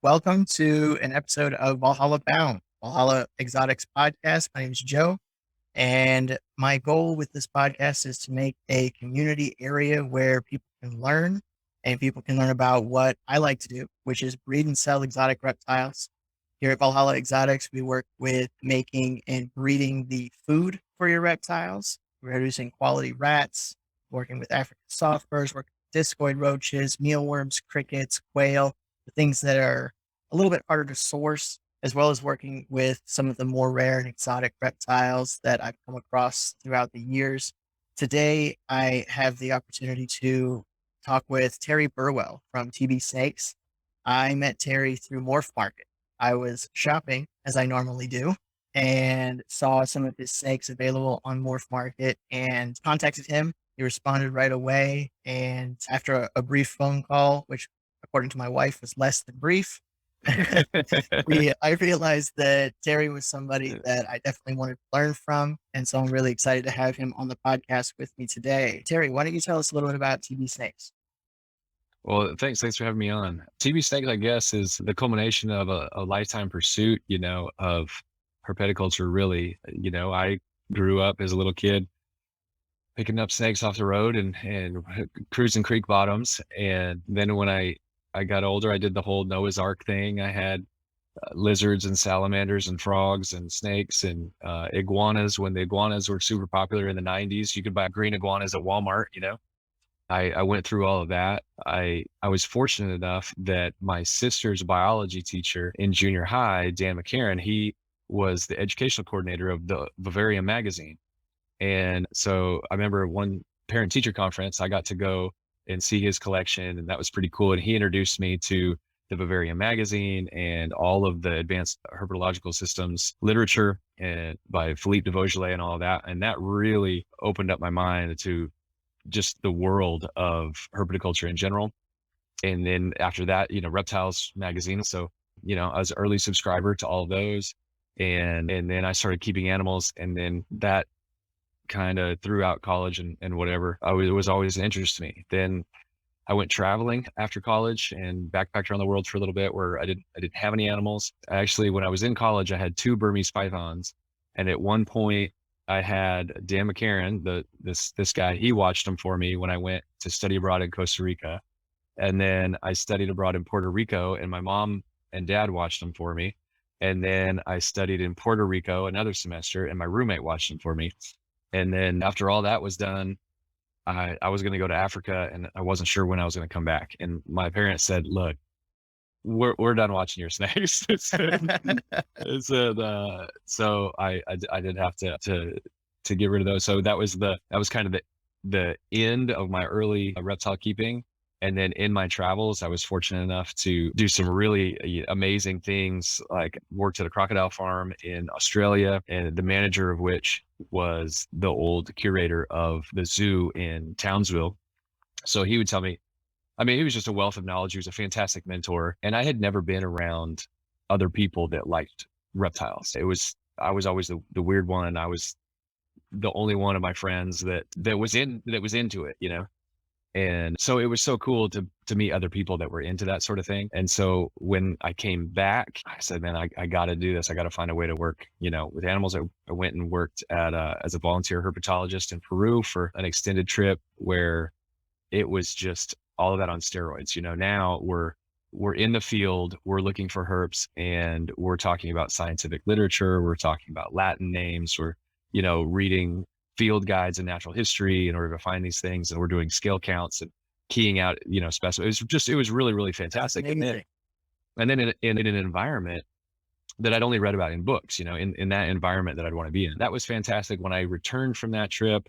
Welcome to an episode of Valhalla Bound, Valhalla Exotics podcast. My name is Joe, and my goal with this podcast is to make a community area where people can learn and people can learn about what I like to do, which is breed and sell exotic reptiles. Here at Valhalla Exotics, we work with making and breeding the food for your reptiles, producing quality rats, working with African soft birds, working with discoid roaches, mealworms, crickets, quail, the things that are a little bit harder to source, as well as working with some of the more rare and exotic reptiles that I've come across throughout the years. Today, I have the opportunity to talk with Terry Burwell from TB Snakes. I met Terry through Morph Market. I was shopping, as I normally do, and saw some of his snakes available on Morph Market and contacted him. He responded right away. And after a brief phone call, which according to my wife was less than brief, I realized that Terry was somebody that I definitely wanted to learn from. And so I'm really excited to have him on the podcast with me today. Terry, why don't you tell us a little bit about TB Snakes? Well, thanks for having me on. TB Snakes, I guess, is the culmination of a lifetime pursuit, of herpeticulture, really. I grew up as a little kid picking up snakes off the road and cruising creek bottoms. And then when I got older, I did the whole Noah's Ark thing. I had lizards and salamanders and frogs and snakes and iguanas. When the iguanas were super popular in the 90s, you could buy green iguanas at Walmart. I went through all of that. I was fortunate enough that my sister's biology teacher in junior high, Dan McCarron, he was the educational coordinator of the Bavarian magazine. And so I remember one parent teacher conference, I got to go and see his collection, and that was pretty cool. And he introduced me to the Bavarian magazine and all of the advanced herpetological systems literature and by Philippe de Vaugelet and all of that. And that really opened up my mind to just the world of herpetoculture in general. And then after that, Reptiles magazine. So, I was an early subscriber to all of those. And then I started keeping animals. And then that kind of throughout college and whatever, it was always an interest to me. Then I went traveling after college and backpacked around the world for a little bit where I didn't have any animals. Actually, when I was in college, I had two Burmese pythons. And at one point I had Dan McCarron, this guy, he watched them for me when I went to study abroad in Costa Rica. And then I studied abroad in Puerto Rico, and my mom and dad watched them for me. And then I studied in Puerto Rico another semester, and my roommate watched them for me. And then after all that was done, I was going to go to Africa, and I wasn't sure when I was going to come back. And my parents said, "Look, we're done watching your snakes." So I did have to get rid of those. So that was kind of the end of my early reptile keeping. And then in my travels, I was fortunate enough to do some really amazing things, like worked at a crocodile farm in Australia, and the manager of which was the old curator of the zoo in Townsville. So he would tell me, I mean, he was just a wealth of knowledge. He was a fantastic mentor. And I had never been around other people that liked reptiles. I was always the weird one. I was the only one of my friends that was into it. And so it was so cool to meet other people that were into that sort of thing. And so when I came back, I said, man, I got to do this. I got to find a way to work, with animals. I went and worked as a volunteer herpetologist in Peru for an extended trip where it was just all of that on steroids. Now we're in the field, we're looking for herps, and we're talking about scientific literature. We're talking about Latin names. We're, reading field guides and natural history in order to find these things. And we're doing scale counts and keying out, specimens. It was really, really fantastic. And then in an environment that I'd only read about in books, in that environment that I'd want to be in. That was fantastic. When I returned from that trip,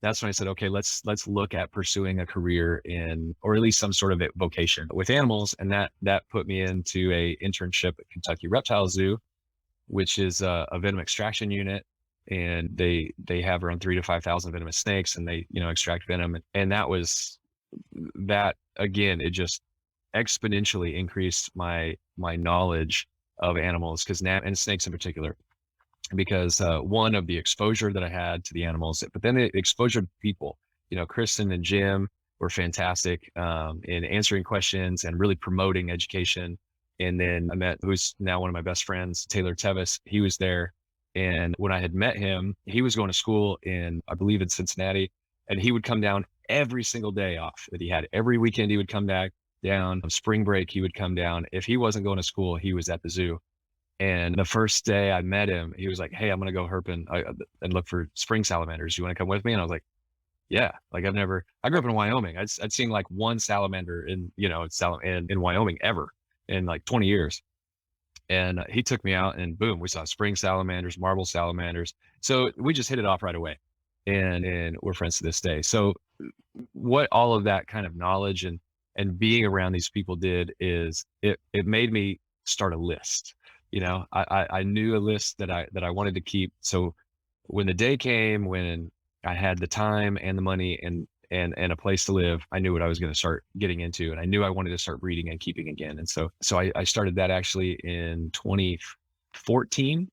that's when I said, okay, let's look at pursuing a career in, or at least some sort of vocation with animals. And that put me into a internship at Kentucky Reptile Zoo, which is a venom extraction unit. And they have around 3,000 to 5,000 venomous snakes, and they, extract venom. And that again, it just exponentially increased my knowledge of animals, and snakes in particular, because one, of the exposure that I had to the animals, but then the exposure to people. Kristen and Jim were fantastic in answering questions and really promoting education And then I met who's now one of my best friends, Taylor Tevis. He was there. And when I had met him, he was going to school in, I believe, in Cincinnati. And he would come down every single day off that he had. Every weekend, he would come back down. On spring break, he would come down. If he wasn't going to school, he was at the zoo. And the first day I met him, he was like, "Hey, I'm going to go herping and look for spring salamanders. You want to come with me?" And I was like, "Yeah." Like I grew up in Wyoming. I'd seen like one salamander in Wyoming ever in like 20 years. And he took me out and boom, we saw spring salamanders, marble salamanders. So we just hit it off right away. And we're friends to this day. So what all of that kind of knowledge and being around these people did is it made me start a list. I knew a list that I wanted to keep. So when the day came when I had the time and the money and a place to live, I knew what I was going to start getting into, and I knew I wanted to start breeding and keeping again. And so I started that actually in 2014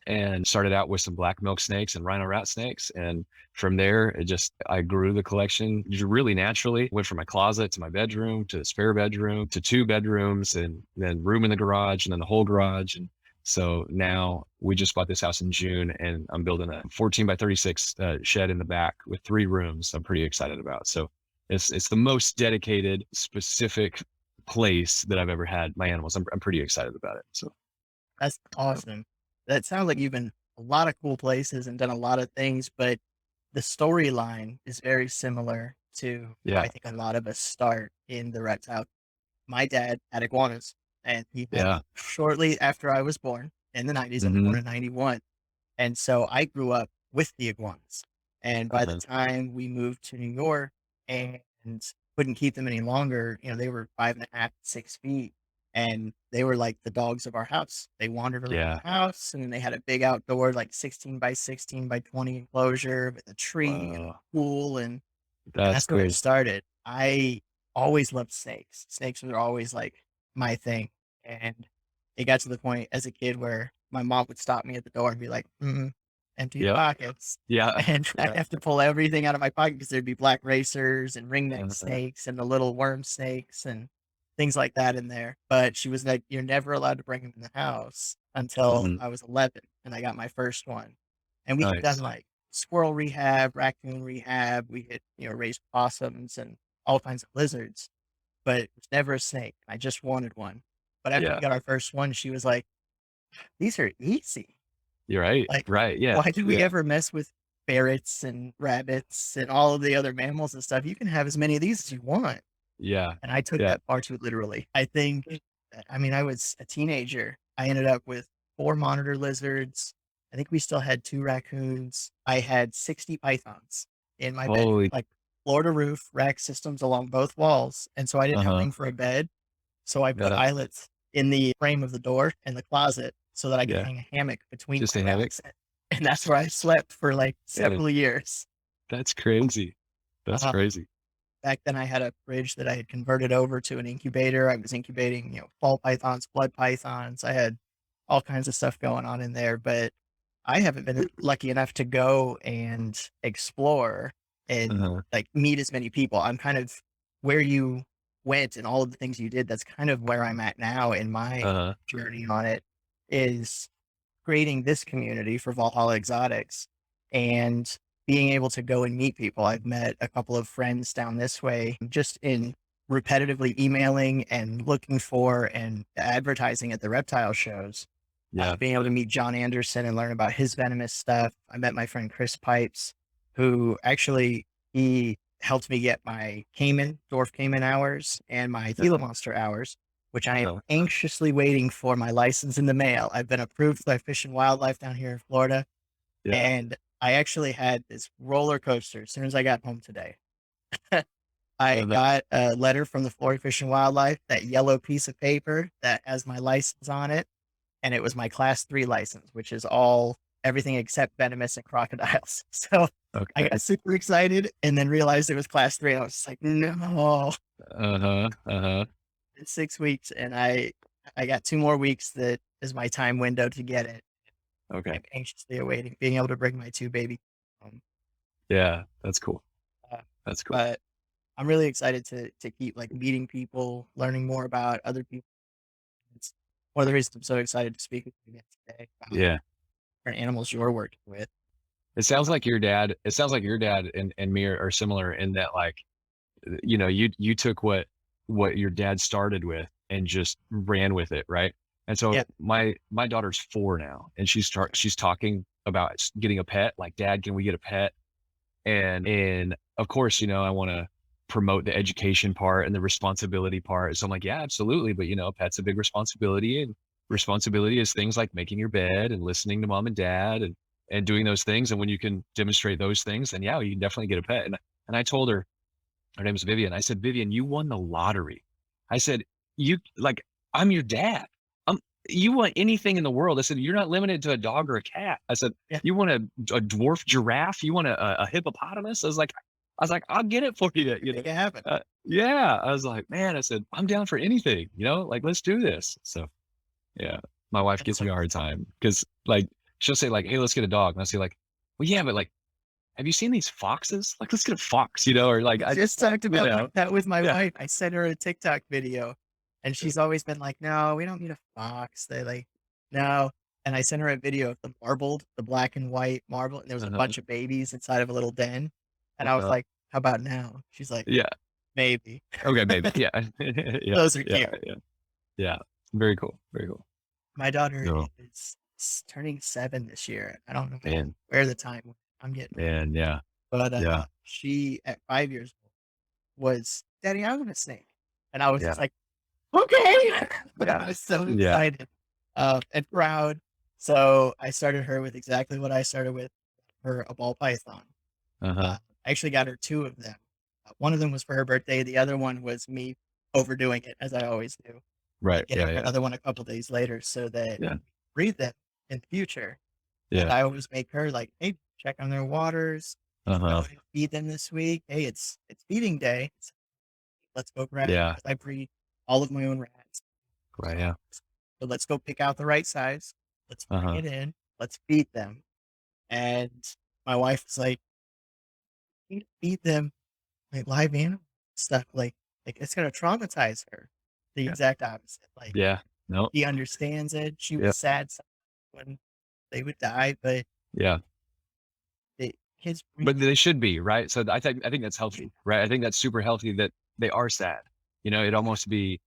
and started out with some black milk snakes and rhino rat snakes. And from there, I grew the collection just really naturally. Went from my closet to my bedroom to the spare bedroom to two bedrooms and then room in the garage and then the whole garage. And so now we just bought this house in June and I'm building a 14 by 36 shed in the back with 3 rooms. I'm pretty excited about. So it's the most dedicated, specific place that I've ever had my animals. I'm pretty excited about it. So That's awesome. That sounds like you've been a lot of cool places and done a lot of things, but the storyline is very similar to how yeah, I think a lot of us start in the reptile. My dad had iguanas, and he had yeah. them shortly after I was born in the 90s. I was Hmm. born in 91. And so I grew up with the iguanas. And by the Uh-huh. time we moved to New York and couldn't keep them any longer, they were 5.5, 6 feet. And they were like the dogs of our house. They wandered around Yeah. the house, and then they had a big outdoor, like 16 by 16 by 20 enclosure with a tree and a Wow. pool. And That's that's where it cool. started. I always loved snakes. Snakes were always, like, my thing, and it got to the point as a kid where my mom would stop me at the door and be like, "Mhm, empty your Yep. pockets." Yeah. And I'd Yeah. have to pull everything out of my pocket because 'cause there'd be black racers and ringneck Uh-huh. snakes and the little worm snakes and things like that in there, but she was like, "You're never allowed to bring them in the house until Mhm. I was 11," and I got my first one. And we had done, Nice. like, squirrel rehab, raccoon rehab, we had, raised possums and all kinds of lizards, but it was never a snake. I just wanted one. But after we Yeah. got our first one, she was like, "These are easy. You're right. Like, Right. Yeah. why did we Yeah. ever mess with ferrets and rabbits and all of the other mammals and stuff? You can have as many of these as you want." Yeah. And I took Yeah. that far too literally. I mean, I was a teenager. I ended up with 4 monitor lizards. I think we still had 2 raccoons. I had 60 pythons in my bedroom, Holy. like floor to roof rack systems along both walls. And so I didn't have Uh-huh. room for a bed. So I put Yeah. eyelets in the frame of the door in the closet so that I could Yeah. hang a hammock between Just my a hammock. racks. And that's where I slept for like Yeah. several years. That's crazy. That's Uh, crazy. Back then I had a fridge that I had converted over to an incubator. I was incubating, ball pythons, blood pythons. I had all kinds of stuff going on in there, but I haven't been lucky enough to go and explore and Uh-huh. like meet as many people. I'm kind of where you went and all of the things you did. That's kind of where I'm at now in my Uh-huh. journey on it is creating this community for Valhalla Exotics and being able to go and meet people. I've met a couple of friends down this way just in repetitively emailing and looking for and advertising at the reptile shows. Yeah. Being able to meet John Anderson and learn about his venomous stuff. I met my friend Chris Pipes, who actually he helped me get my Cayman, dwarf Cayman hours and my Yeah. Gila monster hours, which I am Uh-huh. anxiously waiting for my license in the mail. I've been approved by Fish and Wildlife down here in Florida, Yeah. and I actually had this roller coaster as soon as I got home today. I Uh-huh. got a letter from the Florida Fish and Wildlife, that yellow piece of paper that has my license on it, and it was my class 3 license, which is all everything except venomous and crocodiles. So I Okay. got super excited and then realized it was class 3. I was just like, "No." Uh-huh. Uh-huh. It's 6 weeks, and I got 2 more weeks that is my time window to get it. Okay. I'm anxiously awaiting being able to bring my 2 baby home. Yeah. That's cool. Uh, That's cool. but I'm really excited to keep, like, meeting people, learning more about other people. one of the reasons I'm so excited to speak with you again today about Yeah. different animals you're working with. It sounds like your dad. It sounds like your dad and me are similar in that, like, you took what your dad started with and just ran with it, right? And so Yeah. my daughter's 4 now, and she's talking about getting a pet. Like, Dad, can we get a pet? And of course, I want to promote the education part and the responsibility part. So I'm like, yeah, absolutely. But a pet's a big responsibility, and responsibility is things like making your bed and listening to mom and dad and doing those things. And when you can demonstrate those things, then yeah, you can definitely get a pet. And I told her name is Vivian. I said, Vivian, you won the lottery. I said, you like, I'm your dad. Um, you want anything in the world. I said, you're not limited to a dog or a cat. I said, Yeah. you want a dwarf giraffe? You want a hippopotamus? I was like, I'll get it for you. Make it happen. Yeah. I was like, man, I said, I'm down for anything, like, let's do this. So yeah, my wife That's gives so me a hard time because, like, she'll say, like, hey, let's get a dog. And I'll say, like, well, yeah, but, like, have you seen these foxes? Like, let's get a fox, or like, I just talked you about know, that with my yeah. wife. I sent her a TikTok video, and she's always been like, "No, we don't need a fox." They like, "No." And I sent her a video of the black and white marble, and there was a Uh-huh. bunch of babies inside of a little den. And I was Uh-huh. like, "How about now?" She's like, Yeah. "Maybe." Okay, maybe. Yeah. Yeah. Those are Yeah. cute. Yeah. Yeah. Very cool. Very cool. My daughter No, is turning 7 this year. I don't know man. where the time went. I'm getting old. Man, yeah. But, Yeah. she, at 5 years old, was, "Daddy, I want a snake." And I was just Yeah. like, "Okay." Yeah. I was so Yeah. excited, and proud. So, I started her with exactly what I started with her, a ball python. Uh-huh. I actually got her 2 of them. One of them was for her birthday, the other one was me overdoing it, as I always do, Right. and getting Yeah. her Yeah. another one a couple days later so that Yeah. breed them in the future. And Yeah. I always make her like, "Hey, check on their waters. Uh-huh. Feed them this week. Hey, it's feeding day. So let's go grab." Yeah. I breed all of my own rats. Right. Yeah. So let's go pick out the right size. Let's bring Uh-huh. it in. Let's feed them. And my wife was like, "You need to feed them like live animal stuff. Like it's gonna traumatize her." The Yeah. exact opposite. Like Yeah. No. he understands it. She Yeah. was sad when they would die, but Yeah. the kids bring But they should be, right? So I think that's healthy, right? I think that's super healthy that they are sad. It'd almost be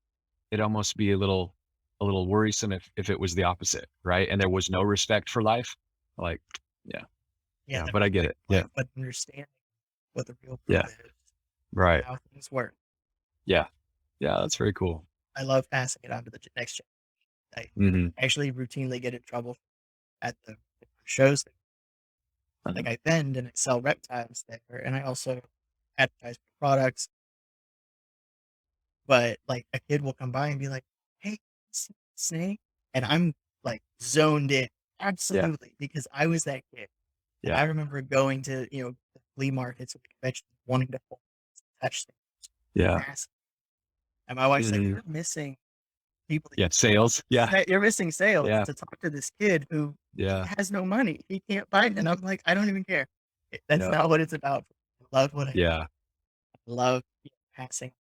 a little worrisome if it was the opposite, right? And there was no respect for life. Like, yeah. yeah, Yeah, the but I get respect it. for Yeah. life, but understanding what the real Yeah. world is, Right. how things work. Yeah. Yeah, that's very cool. I love passing it on to the next generation. Mhm. I actually routinely get in trouble at the shows. Uh-huh. Like I vend and I sell reptiles there, and I also advertise products. But like a kid will come by and be like, "Hey, snake," and I'm like zoned in, Yeah. absolutely, because I was that kid. And Yeah. I remember going to the flea markets and the convention, wanting to touch things, Yeah. massive. And my wife's like, Mhm. "You're missing people. Yeah, sales. Yeah. You're missing sales Yeah. to talk to this kid who Yeah. has no money. He can't buy it." And I'm like, "I don't even care. That's Yeah. not what it's about. I love what I do. Yeah. I love passing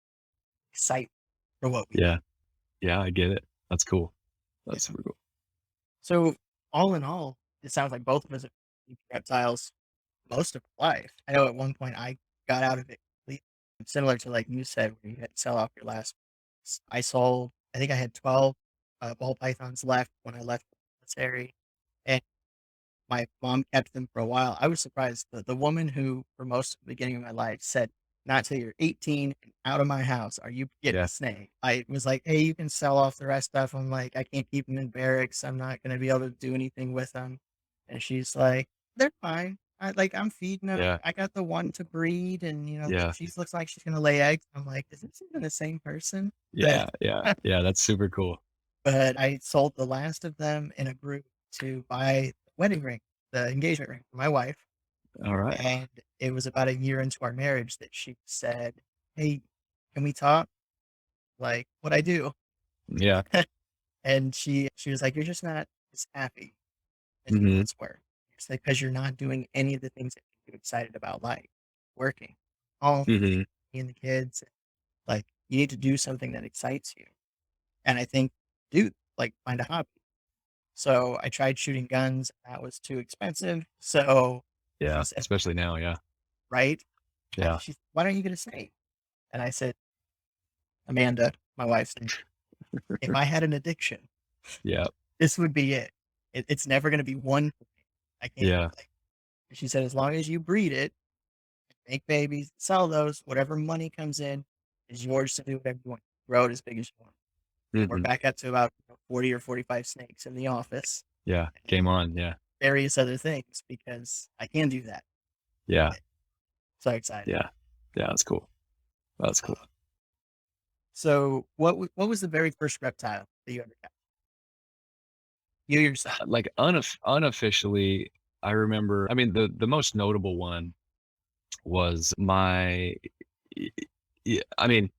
excitement for what we Yeah. Yeah, I get it. That's cool. do." That's super cool. So, all in all, it sounds like both of us have been reptiles most of our life. I know at one point I got out of it completely. Similar to like you said, when you had to sell off your last. I sold. I think I had 12 ball pythons left when I left the military, and my mom kept them for a while. I was surprised. The woman who, for most of the beginning of my life, said, "Not till you're 18 and out of my house are you getting a Yeah. snake." I was like, "Hey, you can sell off the rest of them. Like, I can't keep them in barracks. I'm not going to be able to do anything with them." And she's like, "They're fine. I'm feeding them. Yeah. I got the one to breed, and Yeah. she looks like she's going to lay eggs." I'm like, "Is this even the same person?" But Yeah. Yeah. Yeah, that's super cool. but I sold the last of them in a group to buy the wedding ring, the engagement ring for my wife. Alright. And it was about a year into our marriage that she said, "Hey, can we talk? Like, what I do?" Yeah. And she was like, "You're just not as happy as you Mhm. once were. It's like because you're not doing any of the things that make you excited about life, working, home, Mhm. and the kids. Like, you need to do something that excites you." And I think, dude, like find a hobby. So I tried shooting guns. That was too expensive. So she Yeah. said, Especially now. Yeah. right? Yeah. She said, why don't you get a snake? And I said, Amanda, my wife's name, if I had an addiction, Yeah. this would be it. It's never going to be one. I can't. Yeah. Like, she said, as long as you breed it, make babies, sell those, whatever money comes in is yours to do whatever you want. Grow it as big as you want. And we're Hmm. back up to about 40 or 45 snakes in the office Yeah. and Game on. Yeah. various other things because I can do that. Yeah. So excited. Yeah. Yeah. That's cool. That's cool. So what was the very first reptile that you ever got? You yourself. Like unofficially, I remember, I mean, the most notable one was I mean,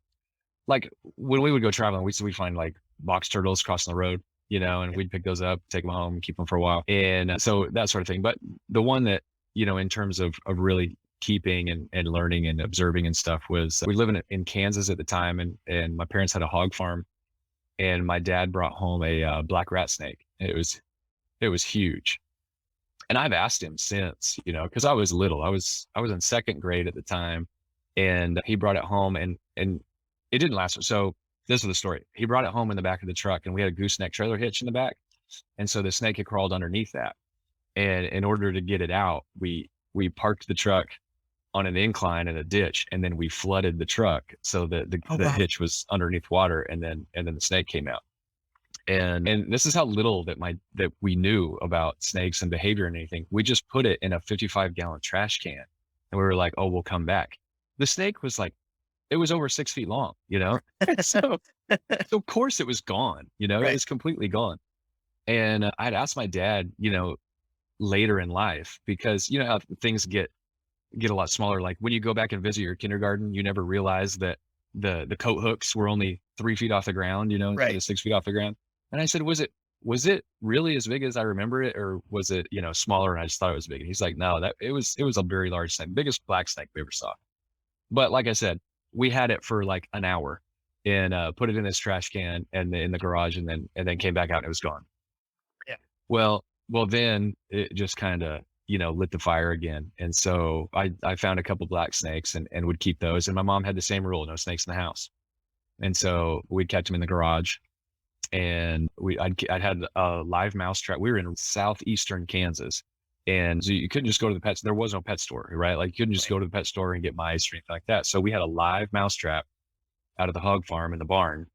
like when we would go traveling, we'd find like box turtles crossing the road, and Yeah. we'd pick those up, take them home, keep them for a while. And so that sort of thing. But the one that, in terms of really keeping and learning and observing and stuff was we live in Kansas at the time. And my parents had a hog farm and my dad brought home a black rat snake. It was huge. And I've asked him since, because I was little. I was in second grade at the time, and he brought it home, and it didn't last. So this is the story. He brought it home in the back of the truck, and we had a gooseneck trailer hitch in the back, and so the snake had crawled underneath that. And in order to get it out, we parked the truck on an incline in a ditch, and then we flooded the truck so that the, Oh the wow. hitch was underneath water, and then the snake came out. And this is how little that we knew about snakes and behavior and anything. We just put it in a 55-gallon trash can, and we were like, "Oh, we'll come back." The snake was like, it was over 6 feet long, so of course it was gone. It Right. was completely gone. And I'd asked my dad, later in life, because how things get a lot smaller. Like when you go back and visit your kindergarten, you never realize that the coat hooks were only 3 feet off the ground, instead Right. of 6 feet off the ground. And I said, was it really as big as I remember it, or was it, smaller and I just thought it was big? And he's like, no, that it was a very large snake, biggest black snake we ever saw. But like I said, we had it for like an hour and put it in this trash can and in the garage, and then came back out and it was gone. Yeah. Well, then it just kind of, lit the fire again. And so I found a couple black snakes and would keep those. And my mom had the same rule, no snakes in the house. And so we'd catch them in the garage, and I'd had a live mouse trap. We were in southeastern Kansas. And so you couldn't just go to the pets. There was no pet store, right? Like you couldn't just Right. go to the pet store and get mice or anything like that. So we had a live mouse trap out of the hog farm in the barn.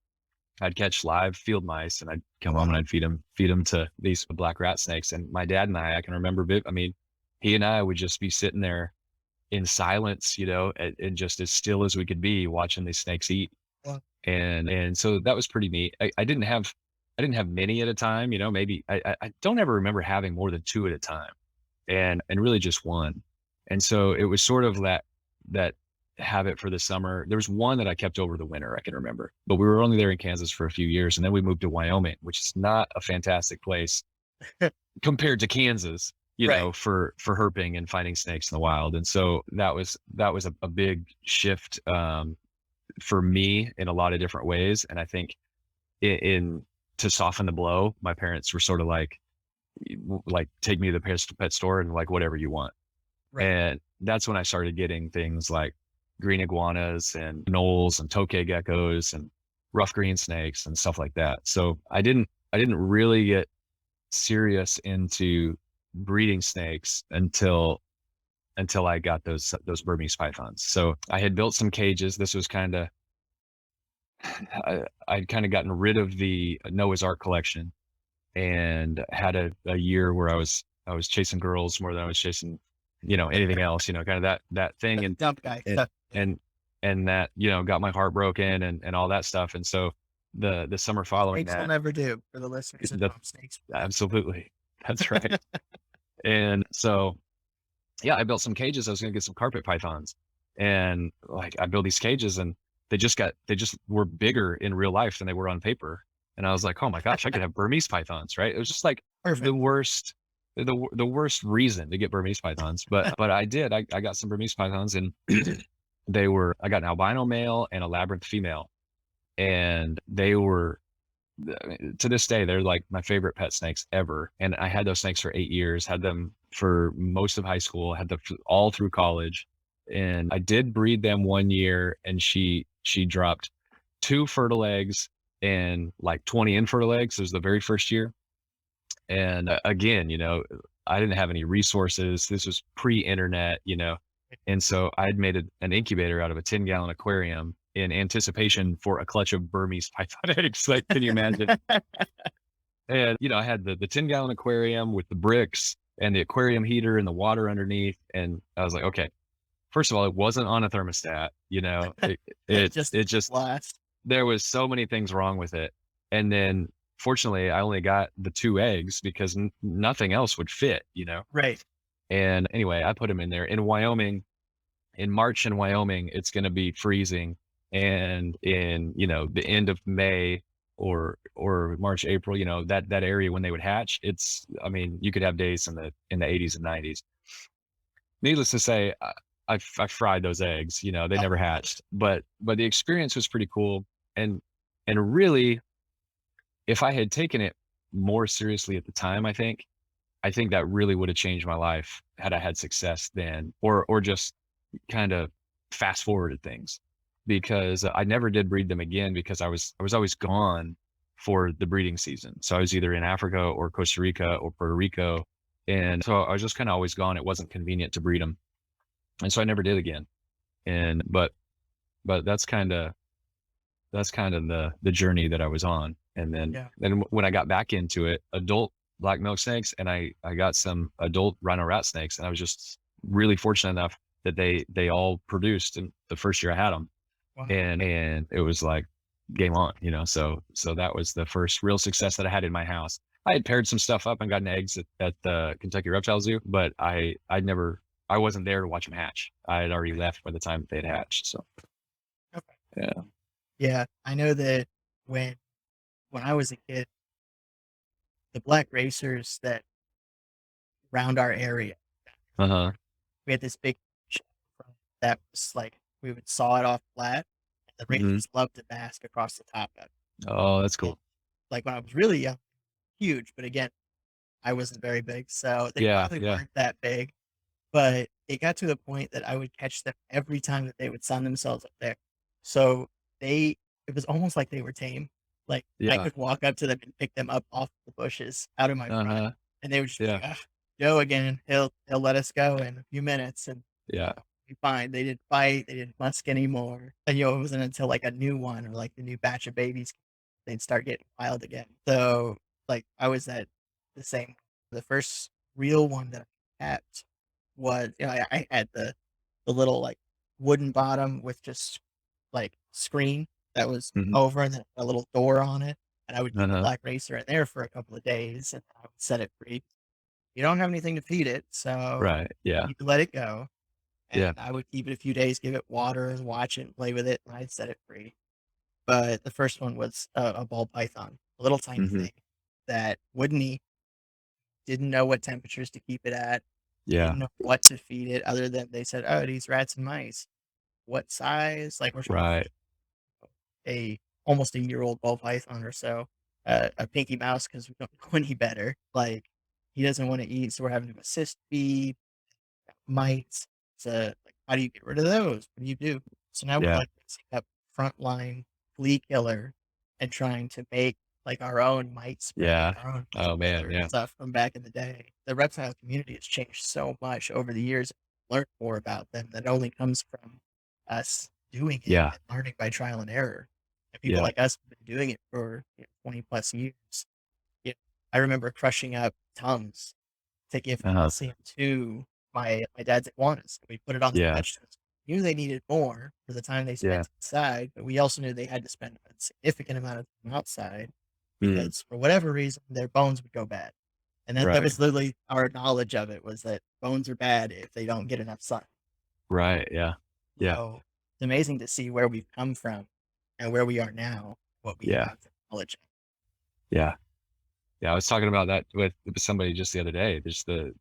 I'd catch live field mice and I'd Oh come home and wow. I'd feed them to these black rat snakes. And my dad and I can remember, I mean, he and I would just be sitting there in silence, and just as still as we could be watching these snakes eat. Well, And so that was pretty neat. I didn't have many at a time, maybe I don't ever remember having more than two at a time, and really just one. And so it was sort of that habit for the summer. There was one that I kept over the winter, I can remember, but we were only there in Kansas for a few years, and then we moved to Wyoming, which is not a fantastic place compared to Kansas, right. for herping and finding snakes in the wild. And so that was a big shift for me in a lot of different ways. And I think in to soften the blow, my parents were sort of like take me to the pet store and like whatever you want. Right. And that's when I started getting things like green iguanas and gnolls and tokay geckos and rough green snakes and stuff like that. So I didn't really get serious into breeding snakes until I got those Burmese pythons. So I had built some cages. This was kind of I'd kind of gotten rid of the Noah's Ark collection and had a year where I was chasing girls more than I was chasing, anything else, kind of that thing. and Dump guy. and Stuff. Yeah. and and that, got my heart broken and all that stuff. And so the summer following Snakes will that, never do for the listeners at that home. Snakes. absolutely, that's right. And so yeah, I built some cages. I was going to get some carpet pythons, and like I built these cages, and they just were bigger in real life than they were on paper. And I was like, oh my gosh, I could have Burmese pythons, right? It was just like the Perfect. worst, the worst reason to get Burmese pythons. But I did. I got some Burmese pythons, and I got an albino male and a labyrinth female, and they were I mean, to this day, they're like my favorite pet snakes ever. And I had those snakes for 8 years, had them for most of high school, had them all through college. And I did breed them 1 year, and she dropped 2 fertile eggs and like 20 infertile eggs. It was the very first year. And again, I didn't have any resources. This was pre-internet, and so I'd made an incubator out of a 10-gallon aquarium in anticipation for a clutch of Burmese python eggs. Like, can you imagine? And I had the 10-gallon aquarium with the bricks and the aquarium heater and the water underneath. And I was like, okay, first of all, it wasn't on a thermostat. It It just it just last. there was so many things wrong with it. And then fortunately, I only got the 2 eggs because nothing else would fit. Right. And anyway, I put them in there in Wyoming. In March in Wyoming, it's going to be freezing. And in, the end of May or March, April, that area when they would hatch, I mean, you could have days in the 80s and 90s. Needless to say, I fried those eggs. They Oh, never hatched, but the experience was pretty cool. And really, if I had taken it more seriously at the time, I think that really would have changed my life had I had success then, or just kind of fast forwarded things, because I never did breed them again because I was always gone for the breeding season. So I was either in Africa or Costa Rica or Puerto Rico, and so I was just kind of always gone. It wasn't convenient to breed them, and so I never did again. And but that's kind of the journey that I was on. And yeah. then when I got back into it, adult black milk snakes, and I got some adult rhino rat snakes, and I was just really fortunate enough that they all produced in the first year I had them. Wow. And it was like game on. So that was the first real success that I had in my house. I had paired some stuff up and gotten eggs at the Kentucky Reptile Zoo, but I wasn't there to watch them hatch. I had already left by the time they had hatched. So Okay. yeah. Yeah. I know that when I was a kid, the black racers that round our area, Uh-huh. we had this big that was like we would saw it off flat, and the Hmm. racers loved to bask across the top of it. Oh, that's And cool. like when I was really young, huge, but again, I wasn't very big, so they Yeah, probably yeah. weren't that big. But it got to the point that I would catch them every time that they would sun themselves up there. So they it was almost like they were tame. Like, I Yeah. could walk up to them and pick them up off the bushes out of my front, Uh-huh. and they would just be Yeah. like, "Ugh, Joe again. He'll let us go in a few minutes, and Yeah. be fine." They didn't fight, they didn't musk anymore, and, it wasn't until, like, a new one or, like, the new batch of babies, they'd start getting wild again. So, like, I was at the same the first real one that I kept was I had the little, like, wooden bottom with just, like, screen that was Mhm. over and then a little door on it, and I would keep the Uh-huh. black racer in there for a couple of days, and I would set it free. You don't have anything to feed it, so Right. Yeah. you can let it go, and Yeah. I would keep it a few days, give it water, and watch it, and play with it, and I'd set it free. But the first one was a ball python, a little tiny Mhm. thing that wouldn't eat, didn't know what temperatures to keep it at, Yeah. didn't know what to feed it other than they said, "Oh, it eats rats and mice." What size? Like, we're talking Right. a almost a year-old ball python or so, a pinky mouse because we don't know any better. Like, he doesn't wanna eat, so we're having to assist feed, mites. So, like, how do you get rid of those? What do you do? So now we're, Yeah. like, mixing up frontline flea killer and trying to make, like, our own mite spray, Yeah. our own flea Oh, man. killer and Yeah. stuff from back in the day. The reptile community has changed so much over the years. Learn more about them that only comes from us doing it Yeah. and learning by trial and error. And people Yeah. like us have been doing it for 20 plus years. Yeah, I remember crushing up Tums to give Uh-huh. calcium to my dad's iguanas. We put it on some Yeah. vegetables. Knew they needed more for the time they Yeah. spent inside, but we also knew they had to spend a significant amount of time outside Mm. because for whatever reason, their bones would go bad. And that Right. was literally our knowledge of it was that bones are bad if they don't get enough sun. Right. Yeah. Yeah. So it's amazing to see where we've come from and where we are now, what we Yeah. have the knowledge. Yeah. Yeah. I was talking about that with somebody just the other day. There's the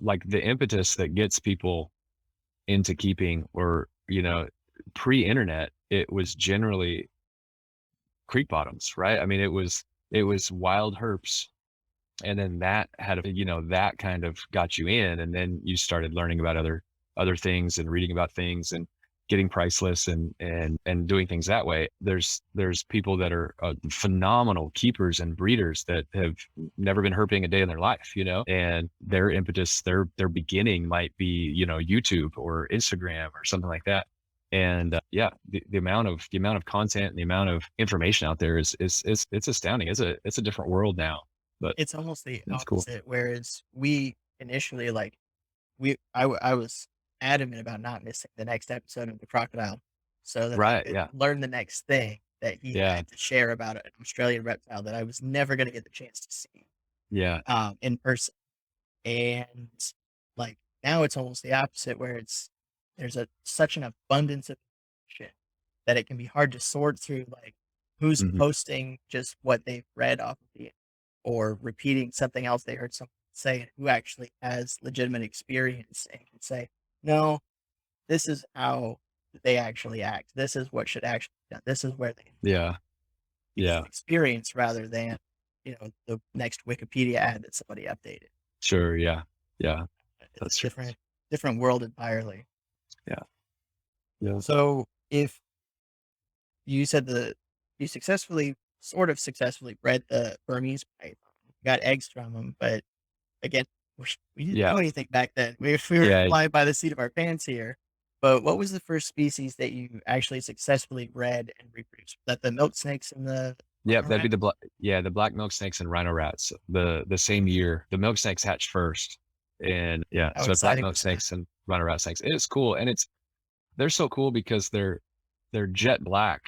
like the impetus that gets people into keeping, or pre-internet, it was generally creek bottoms, right? I mean, it was wild herps, and then that had that kind of got you in, and then you started learning about other things and reading about things and getting price lists and doing things that way. There's people that are phenomenal keepers and breeders that have never been herping a day in their life, and their impetus, their beginning might be, YouTube or Instagram or something like that. And yeah, the amount of content and the amount of information out there is it's astounding. It's a different world now, but It's almost the that's cool. opposite, whereas we initially, like, I was adamant about not missing the next episode of the crocodile so that I Right. could Yeah. learn the next thing that he Yeah. had to share about an Australian reptile that I was never gonna get the chance to see, Yeah. in person. And, like, now it's almost the opposite where there's such an abundance of information that it can be hard to sort through, like, who's Mhm. posting just what they've read off of the or repeating something else they heard someone say, and who actually has legitimate experience and can say, "No, this is how they actually act. This is what should actually be done. This is where they Yeah. use Yeah. experience rather than, the next Wikipedia ad that somebody updated." Sure. Yeah. Yeah. It's a That's true. different world entirely. Yeah. Yeah. So, if you said you sort of successfully bred the Burmese python, got eggs from them, but again, we didn't Yeah. know anything back then. We were Yeah. flying by the seat of our pants here. But what was the first species that you actually successfully bred and reproduced? Was that the milk snakes and the Yep. rhino That'd be rat? the black milk snakes and rhino rats. The same year, the milk snakes hatched first, and yeah, How so black exciting milk was that? snakes and rhino rat snakes. It's cool, and they're so cool because they're jet black,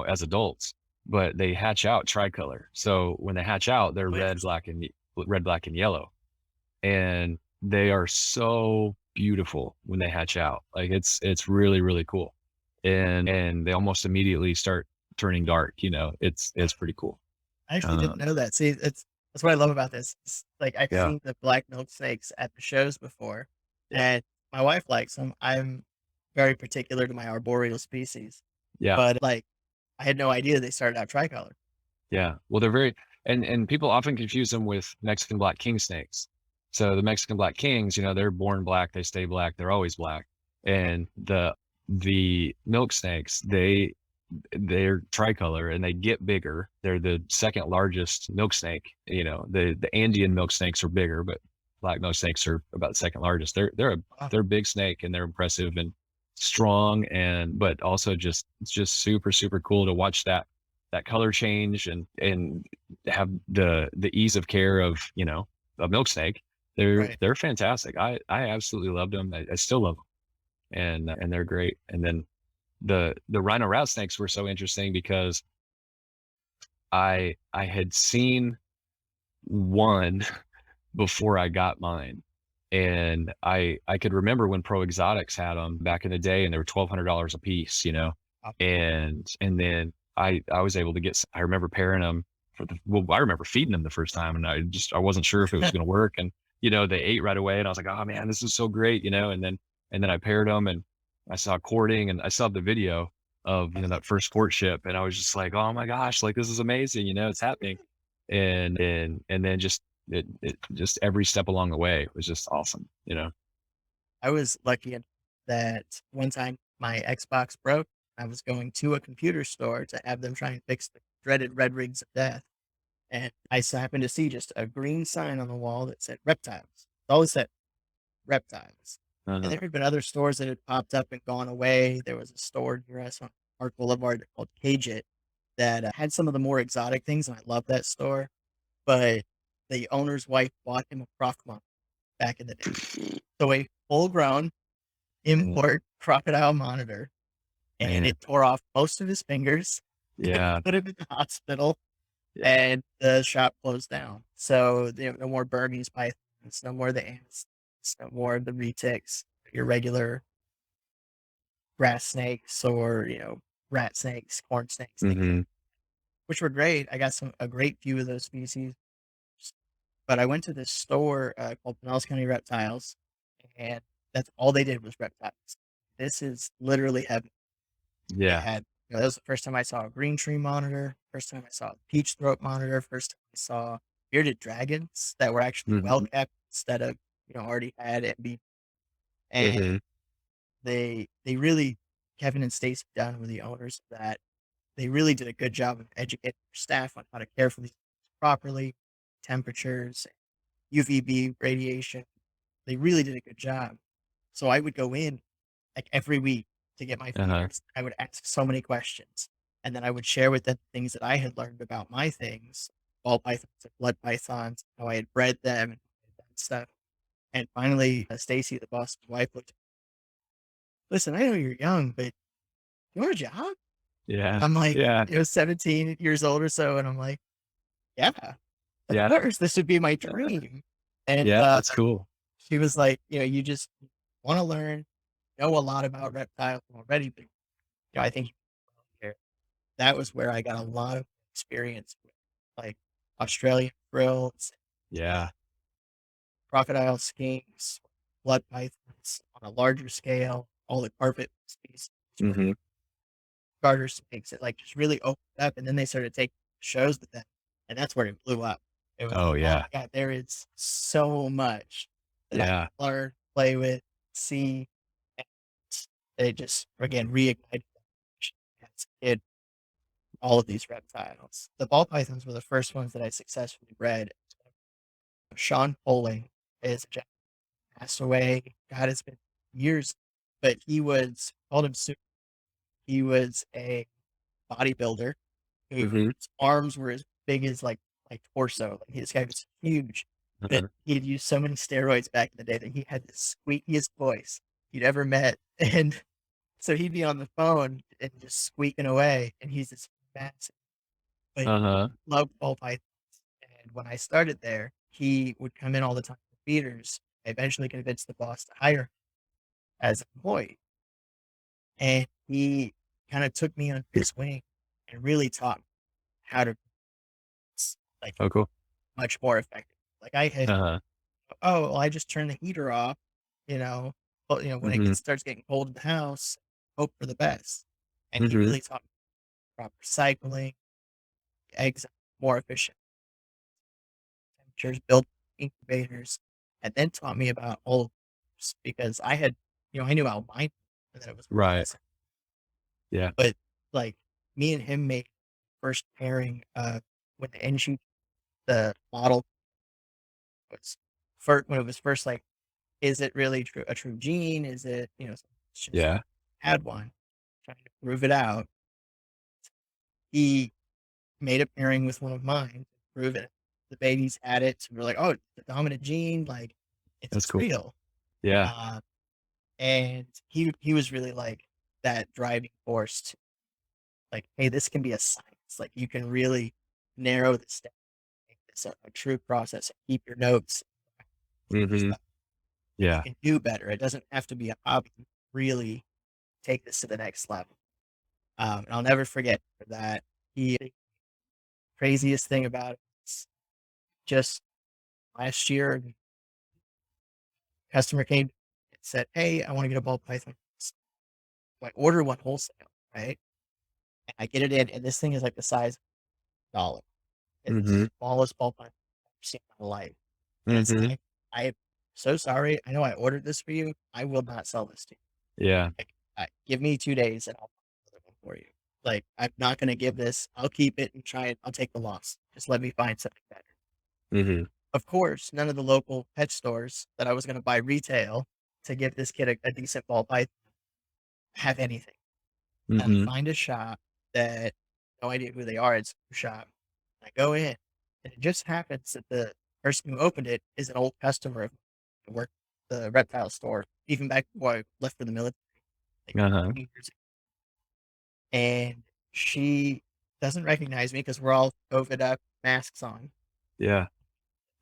as adults, but they hatch out tricolor. So when they hatch out, they're Oh, interesting. red, black, and yellow, and they are so beautiful when they hatch out. Like it's really really cool, and they almost immediately start turning dark. It's pretty cool. I actually didn't Um, know that. See, that's what I love about this. Like, I've yeah, seen the black milk snakes at the shows before, yeah, and my wife likes them. I'm very particular to my arboreal species, yeah, but, like, I had no idea they started out tricolor. yeah. Well, they're very and people often confuse them with Mexican black king snakes. So the Mexican black kings, they're born black, they stay black, they're always black. And the milk snakes, they're tricolor and they get bigger. They're the second largest milk snake. The Andean milk snakes are bigger, but black milk snakes are about the second largest. Wow, They're a big snake and they're impressive and strong, and but also just it's just super super cool to watch that color change and have the ease of care of a milk snake. They're right. they're fantastic. I absolutely loved them. I still love them, and they're great. And then the rhino rat snakes were so interesting because I had seen one before I got mine, and I could remember when Pro Exotics had them back in the day, and they were $1,200 a piece, and then I was able to get. I remember pairing them I remember feeding them the first time, and I wasn't sure if it was going to work, and they ate right away, and I was like, oh man, this is so great, and then I paired them, and I saw courting, and I saw the video of that first courtship, and I was just like, oh my gosh, like this is amazing, it's happening, and then it just every step along the way was just awesome. I was lucky enough that one time my Xbox broke. I was going to a computer store to have them try and fix the dreaded red rings of death. And I happened to see just a green sign on the wall that said reptiles. It always said reptiles. And Uh-huh. there had been other stores that had popped up and gone away. There was a store near us on Park Boulevard called Cage It that had some of the more exotic things. And I love that store. But the owner's wife bought him a croc monitor back in the day. So a full grown Man, import crocodile monitor, and man, it tore off most of his fingers. They yeah, put him in the hospital, yeah, and the shop closed down. So, no more Burmese pythons, no more the ants, no more the retics, your regular grass snakes or, rat snakes, corn snakes, things like, hmm which were great. I got a great few of those species, but I went to this store, called Pinellas County Reptiles, and that's all they did was reptiles. This is literally heaven. They yeah, had That was the first time I saw a green tree monitor, first time I saw a peach throat monitor, first time I saw bearded dragons that were actually well Mhm. kept instead of, already had MB. And Mhm. they really Kevin and Stacy Dunn were the owners of that. They really did a good job of educating their staff on how to care for these properly, temperatures, UVB radiation. They really did a good job. So I would go in like every week to get my Uh-huh. feeders. I would ask so many questions. And then I would share with them things that I had learned about my things, ball pythons and blood pythons, how I had bred them and that stuff. And finally, Stacy, the boss, my wife, looked, listen, I know you're young, but you want a job? Yeah. I'm like, Yeah. 17 years old or so. And I'm like, yeah, of Yeah. course, this would be my dream. And Yeah, that's cool. she was like, you just want to learn, know a lot about reptiles already, but I think that was where I got a lot of experience with like Australian frills, Yeah. crocodile skinks, blood pythons on a larger scale, all the carpet species, Mhm. garter snakes. It like just really opened up, and then they started taking shows with them, and that's where it blew up. It was Oh, like, oh yeah. my god, there is so much that I Yeah. learn, play with, see, and it just again reignited as a kid all of these reptiles. The ball pythons were the first ones that I successfully bred. Sean Poling is a gentleman who passed away. God, it's been years, but he was called him Sue. He was a bodybuilder whose Mhm. arms were as big as like torso. Like this guy was huge, but Uh-huh. he had used so many steroids back in the day that he had the squeakiest voice you'd ever met. And so he'd be on the phone and just squeaking away, and he's this massive, but Uh-huh. loved ball pythons. And when I started there, he would come in all the time for feeders. I eventually convinced the boss to hire him as an employee. And he kind of took me under his wing and really taught me how to like Oh, cool. much more effective. Like I had, Uh-huh. oh, well, I just turn the heater off, but when it Mhm. starts getting cold in the house, hope for the best. And he Mhm. really taught me proper cycling, eggs more efficient temperatures, built incubators, and then taught me about all because I had, I knew albino and that it was Right. lesson, Yeah. but like me and him made first pairing when the model was first when it was first like, is it really a true gene? Is it, it's just Yeah. had one, trying to prove it out. He made a pairing with one of mine to prove it. The babies had it. So we're like, oh, the dominant gene, like That's it's cool. real. Yeah. Uh, and he was really like that driving force to like, hey, this can be a science. Like you can really narrow this down, make this a true process, and keep your notes. Mhm. You Yeah. can do better. It doesn't have to be a hobby. You can really take this to the next level. And I'll never forget that. The craziest thing about it is just last year, a customer came and said, hey, I want to get a ball python. So I order one wholesale, right? And I get it in, and this thing is like the size of a dollar. It's Mhm. the smallest ball python I've ever seen in my life. And it's Mhm. like, I'm so sorry. I know I ordered this for you. I will not sell this to you. Yeah. Like, give me 2 days and I'll find another one for you. Like, I'm not going to give this. I'll keep it and try it. I'll take the loss. Just let me find something better. Mhm. Of course, none of the local pet stores that I was going to buy retail to give this kid a decent ball python have anything. And I Mhm. find a shop that no idea who they are. It's a shop. I go in, and it just happens that the person who opened it is an old customer of mine who worked at the reptile store, even back before I left for the military, like Uh-huh. 20 years ago. And she doesn't recognize me because we're all COVID up, masks on. Yeah.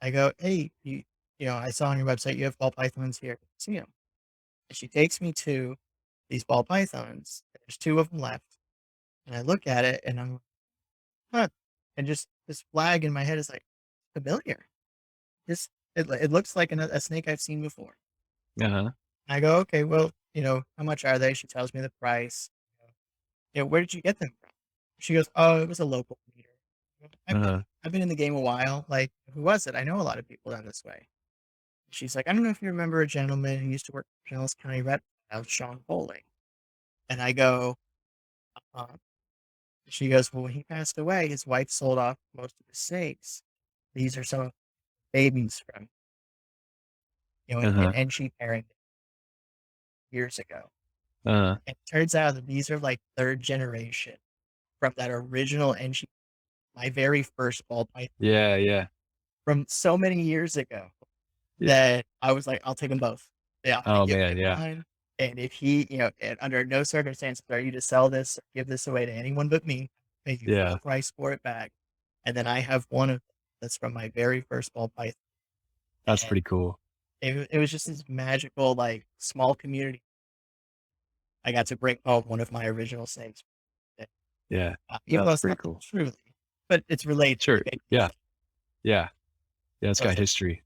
I go, hey, I saw on your website you have ball pythons here. See them. And she takes me to these ball pythons. There's two of them left. And I look at it and I'm, huh. And just this flag in my head is like familiar. This it looks like a snake I've seen before. Uh-huh. I go, okay, well, how much are they? She tells me the price. where did you get them from? She goes, "Oh, it was a local breeder." Uh-huh. I've been in the game a while. Like, who was it? I know a lot of people down this way. She's like, "I don't know if you remember a gentleman who used to work for Pinellas County Reptile, Sean Bowling." And I go, uh She goes, "Well, when he passed away, his wife sold off most of the snakes. These are some of the babies from, Uh-huh. and she pairing years ago." Uh-huh. And it turns out that these are like third generation from that original NG, my very first ball python Yeah, yeah. from so many years ago Yeah. that I was like, "I'll take them both. Yeah, I'm gonna Oh give man, him yeah. one. And if he, and under no circumstances are you to sell this or give this away to anyone but me, pay you full Yeah. price for it back." And then I have one of that's from my very first ball python. That's And pretty cool. it was just this magical, like, small community. I got to bring home one of my original snakes, Yeah. even though That's it's pretty not cool. truly, but it's related. Sure. Like, Yeah. Yeah. Yeah, it's so got it's like history.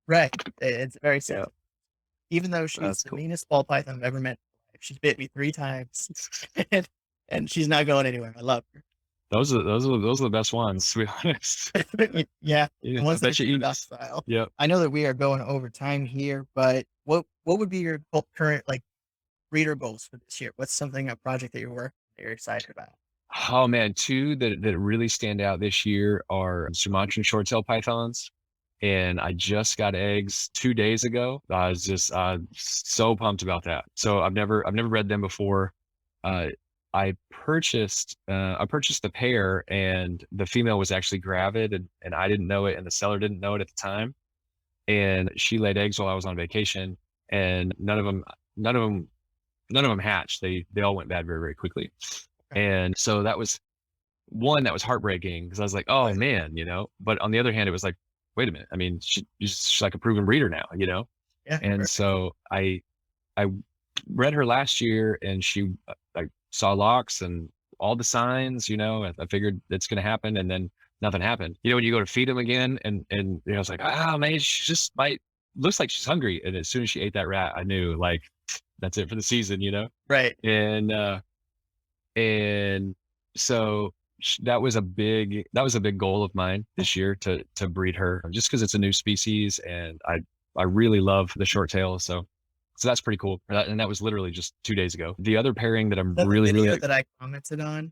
right. It's very Yeah. sentimental. Even though she's That's the cool. meanest ball python I've ever met in my life. She's bit me 3 times, and she's not going anywhere. I love her. Those are the best ones, to be honest. Yeah, Yeah, the I ones that are bet you too eat. docile. Yep. I know that we are going over time here, but what would be your current, like, breeder goals for this year? What's something, a project that you're working that you're excited about? Oh man, 2 that really stand out this year are Sumatran short-tailed pythons, and I just got eggs 2 days ago. I was just, so pumped about that. So I've never bred them before. Uh, I purchased the pair, and the female was actually gravid, and I didn't know it, and the seller didn't know it at the time, and she laid eggs while I was on vacation, and none of them hatched. They all went bad very, very quickly. Okay. And so that was one that was heartbreaking because I was like, "Oh, Right. man," you know? But on the other hand, it was like, "Wait a minute. I mean, she's like a proven breeder now," you know? Yeah, And perfect. so I read her last year and I saw locks and all the signs, you know, I figured it's gonna happen and then nothing happened. You know, when you go to feed them again and I was like, "Ah, man, she just might looks like she's hungry." And as soon as she ate that rat, I knew like that's it for the season, you know? Right. And and so that was a big goal of mine this year to breed her just because it's a new species and I really love the short tail. So that's pretty cool. And that was literally just 2 days ago. The other pairing that Is I'm that the really, video really that I commented on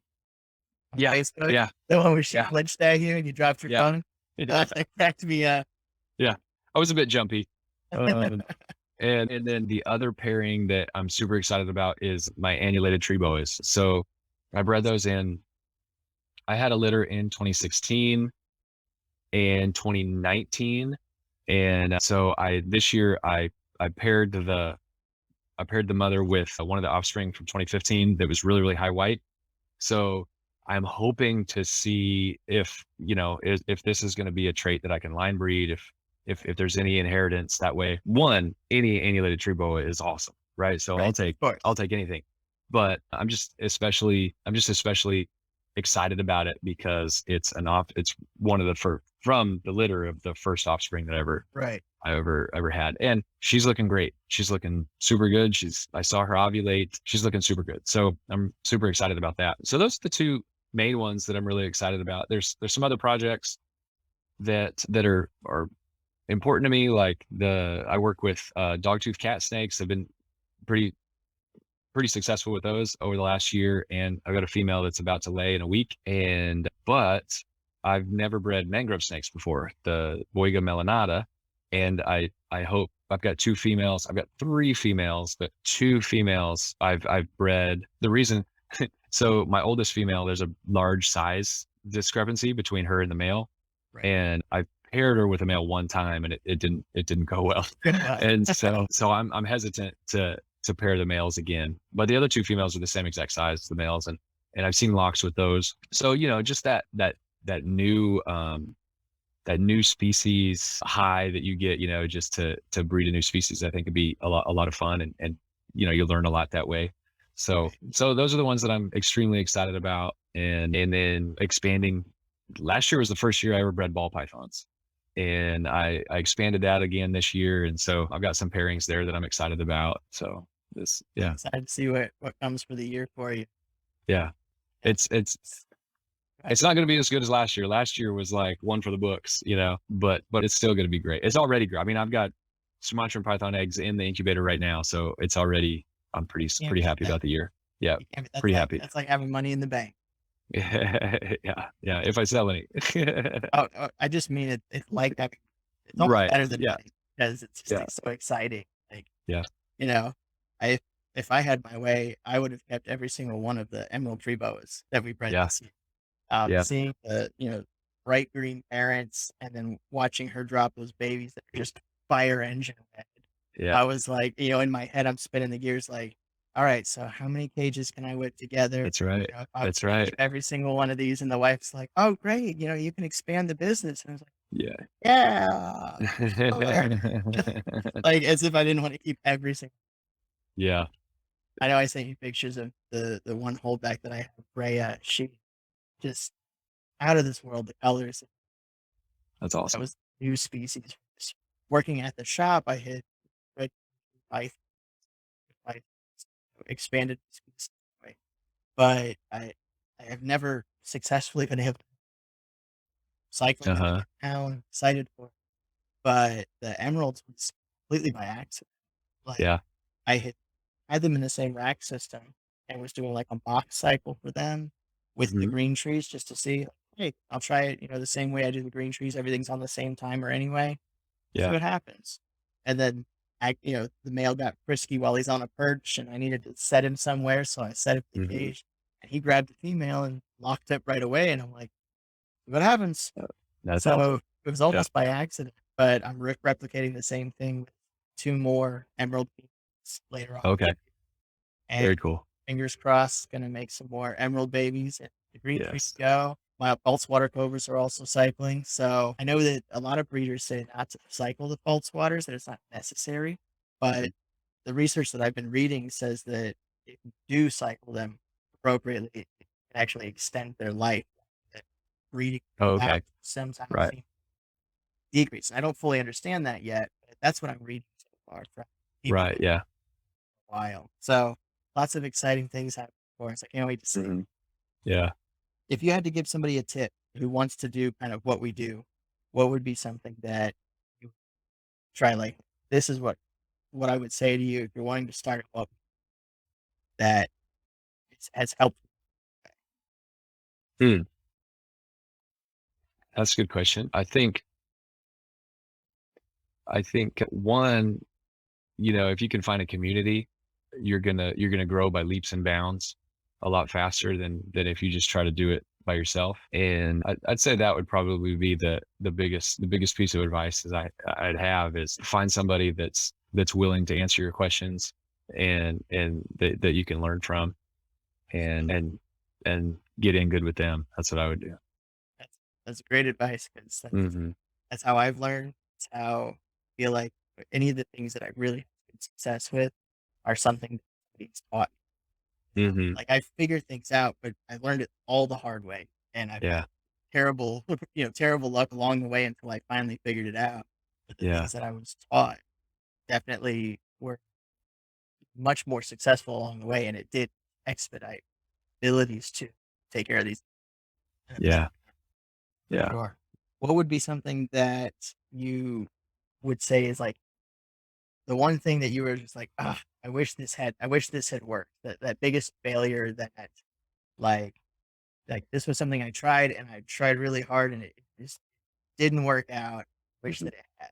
yeah, Facebook? yeah, The one where she yeah, flinched at you and you dropped your yeah, phone? yeah, That cracked me up. yeah. I was a bit jumpy. Um, and then the other pairing that I'm super excited about is my annulated tree boas. So I bred those in. I had a litter in 2016 and 2019. And so I this year I paired the mother with one of the offspring from 2015 that was really, really high white. So I'm hoping to see if, if this is going to be a trait that I can line breed, if there's any inheritance that way. One, any annulated tree boa is awesome, right? So I'll Right, take of course. I'll take anything. But I'm just especially excited about it because it's one of the from the litter of the first offspring that Right. I ever had. And she's looking great. She's looking super good. I saw her ovulate. She's looking super good. So I'm super excited about that. So those are the two main ones that I'm really excited about. There's some other projects that are important to me. Like I work with dogtooth cat snakes. I've been pretty pretty successful with those over the last year, and I've got a female that's about to lay in a week. But I've never bred mangrove snakes before, the Boiga melanata, and I hope I've got two females. I've got three females, but two females I've bred. The reason, so my oldest female, there's a large size discrepancy between her and the male, Right. and I paired her with a male one time and it didn't go well. Well, And so I'm hesitant to pair the males again. But the other two females are the same exact size as the males, and I've seen locks with those. So just that new that new species high that you get, just to breed a new species, I think would be a lot of fun, and you'll learn a lot that way. So right. so those are the ones that I'm extremely excited about, and then expanding. Last year was the first year I ever bred ball pythons, and I expanded that again this year, and so I've got some pairings there that I'm excited about. So this, I'm yeah, excited to see what comes for the year for you. Yeah. Yeah. It's not going to be as good as last year. Last year was like one for the books, but it's still going to be great. It's already great. I mean, I've got Sumatran python eggs in the incubator right now, so it's already. I'm Can't pretty beat happy that. about the year. Yeah, You can't beat, pretty happy. that's like having money in the bank. Yeah, yeah. If I sell any. I just mean it. It's like having. It's almost Right. better than Yeah. money because it's just Yeah. like so exciting. Like, Yeah. you know, I if I had my way, I would have kept every single one of the emerald tree boas that we bred Yeah. this year. Yeah. Seeing the bright green parents and then watching her drop those babies that are just fire engine red. Yeah. I was like, in my head, I'm spinning the gears like, all right, so how many cages can I whip together? That's right. I'll That's right. keep every single one of these. And the wife's like, oh, great. You can expand the business. And I was like, Yeah. yeah, sure. Like as if I didn't want to keep every single. Yeah. I know I sent you pictures of the one holdback that I have, Rhea. She just out of this world, the colors. That's That awesome. was new species. Working at the shop, I had red python, I expanded species, right? But I have never successfully been able to cycle them Uh-huh. again now. I'm excited for it. But the emeralds was completely by accident. Like Yeah. I had them in the same rack system and was doing like a mock cycle for them with the Hmm. green trees just to see, like, hey, I'll try it, the same way I do the green trees. Everything's on the same timer anyway. See Yeah. what happens. And then the male got frisky while he's on a perch and I needed to set him somewhere. So I set up the Hmm. cage and he grabbed the female and locked up right away. And I'm like, what happens? That's So awesome. it was Yeah. almost by accident, but I'm replicating the same thing with two more emerald females later on. Okay. And Very cool. fingers crossed, gonna make some more emerald babies and the green trees Yes. go. My false water covers are also cycling. So I know that a lot of breeders say not to cycle the false waters, that it's not necessary. Mhm. But the research that I've been reading says that if you do cycle them appropriately, it can actually extend their life. That breeding Oh, out okay. sometimes Right. seems to decrease. I don't fully understand that yet, but that's what I'm reading so far from people Right. Yeah. for a while. So lots of exciting things happening for us. I can't wait to see. Hmm. Yeah. If you had to give somebody a tip who wants to do kind of what we do, what would be something that you try? Like, this is what I would say to you if you're wanting to start up that has helped. Hmm. That's a good question. I think one, if you can find a community, you're gonna grow by leaps and bounds a lot faster than if you just try to do it by yourself. And I'd say that would probably be the biggest piece of advice is I'd have is find somebody that's willing to answer your questions and that you can learn from and get in good with them. That's what I would do. That's great advice because Hmm. that's how I've learned. It's how I feel like any of the things that I really had success with are something that somebody's taught. Hmm. Like I figured things out, but I learned it all the hard way, and I've had Yeah. terrible, terrible luck along the way until I finally figured it out. But the Yeah. things that I was taught definitely were much more successful along the way, and it did expedite abilities to take care of these. Yeah. For Yeah. sure. What would be something that you would say is like the one thing that you were just like, ah, I wish this had worked. That biggest failure that like this was something I tried and I tried really hard and it just didn't work out. Wish that it had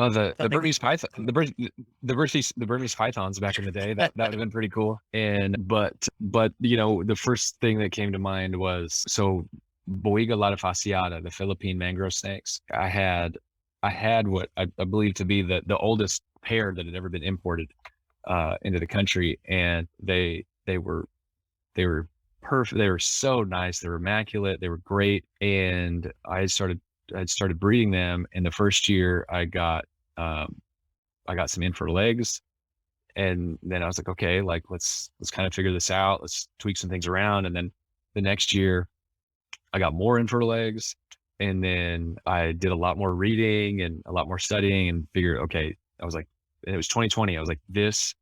Oh, the something. Burmese python, the Burmese pythons back in the day, that would have been pretty cool. And but the first thing that came to mind was so Boiga latifasciata, the Philippine mangrove snakes. I had what I believe to be the oldest pair that had ever been imported into the country, and they were perfect. They were so nice. They were immaculate. They were great. And I started breeding them. And the first year um, I got some infertile eggs. And then I was like, okay, like let's kind of figure this out. Let's tweak some things around. And then the next year I got more infertile eggs. And then I did a lot more reading and a lot more studying and figured, okay, I was like, and it was 2020. I was like, this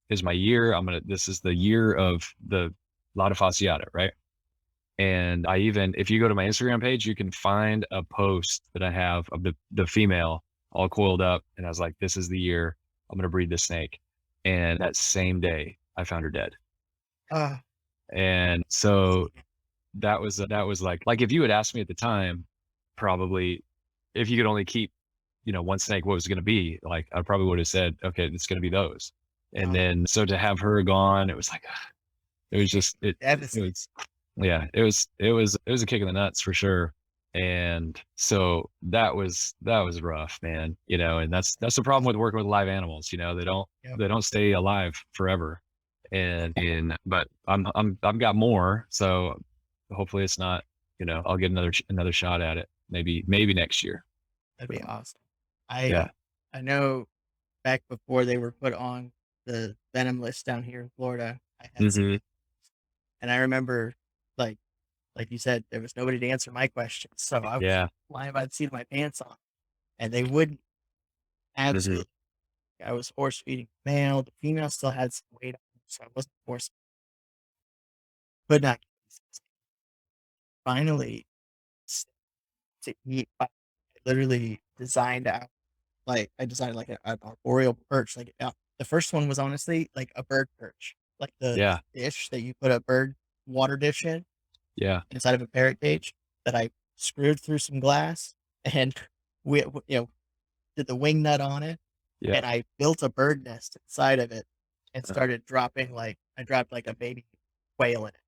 is my year. This is the year of the lot of fasciata, right? And I even, if you go to my Instagram page, you can find a post that I have of the female all coiled up. And I was like, this is the year I'm going to breed this snake. And that same day I found her dead. Uh, And so that was like if you had asked me at the time, probably if you could only keep, one snake, what was it going to be? Like, I probably would have said, okay, it's going to be those. And uh, then, so to have her gone, it was like, it was just, it devastating. was, yeah, it was a kick in the nuts for sure. And so that was rough, man, and that's the problem with working with live animals, Yep. they don't stay alive forever. But I've got more. So hopefully it's not, I'll get another shot at it. Maybe next year. That'd be So, awesome. I yeah. I know back before they were put on the venom list down here in Florida, I had some, Hmm. and I remember, like like you said, there was nobody to answer my questions, so I was Yeah. flying by the seat of my pants on, and they wouldn't Hmm. absolutely. I was force feeding the male, the female still had some weight on her, so I wasn't forced, could not finally s- to eat. I literally designed out I designed like an arboreal perch. The first one was honestly like a bird perch, like the Yeah. dish that you put a bird water dish in Yeah. inside of a parrot cage that I screwed through some glass and did the wing nut on it, Yeah. and I built a bird nest inside of it and Uh, started dropping I dropped like a baby quail in it,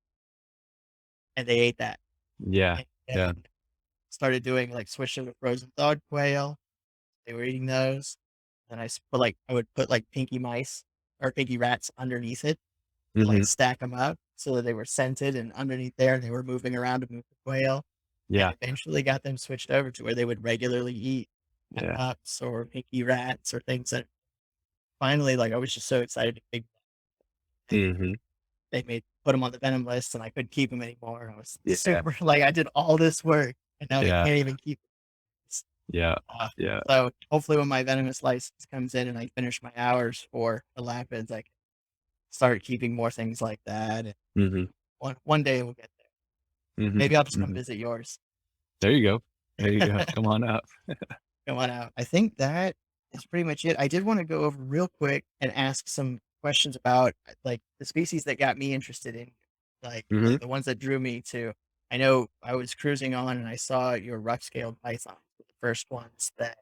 and they ate that. yeah. And Yeah. then started doing like switching to frozen thawed quail. They were eating those. Then I would put like pinky mice or pinky rats underneath it to like Hmm. stack them up so that they were scented, and underneath there they were moving around to move the quail, and Yeah. eventually got them switched over to where they would regularly eat Yeah. pups or pinky rats or things that finally, like, I was just so excited to pick and Hmm. they made put them on the venom list, and I couldn't keep them anymore. I was Yeah. super like, I did all this work, and now I Yeah. can't even keep it. Yeah. Uh, Yeah. so hopefully when my venomous license comes in and I finish my hours for the Lapids, I can start keeping more things like that. And Hmm. one day we'll get there. Hmm. Maybe I'll just come Hmm. visit yours. There you go. There you go. Come on up. Come on out. I think that is pretty much it. I did want to go over real quick and ask some questions about like the species that got me interested in, like Hmm. the ones that drew me to. I know I was cruising on and I saw your rough-scaled python, the first ones that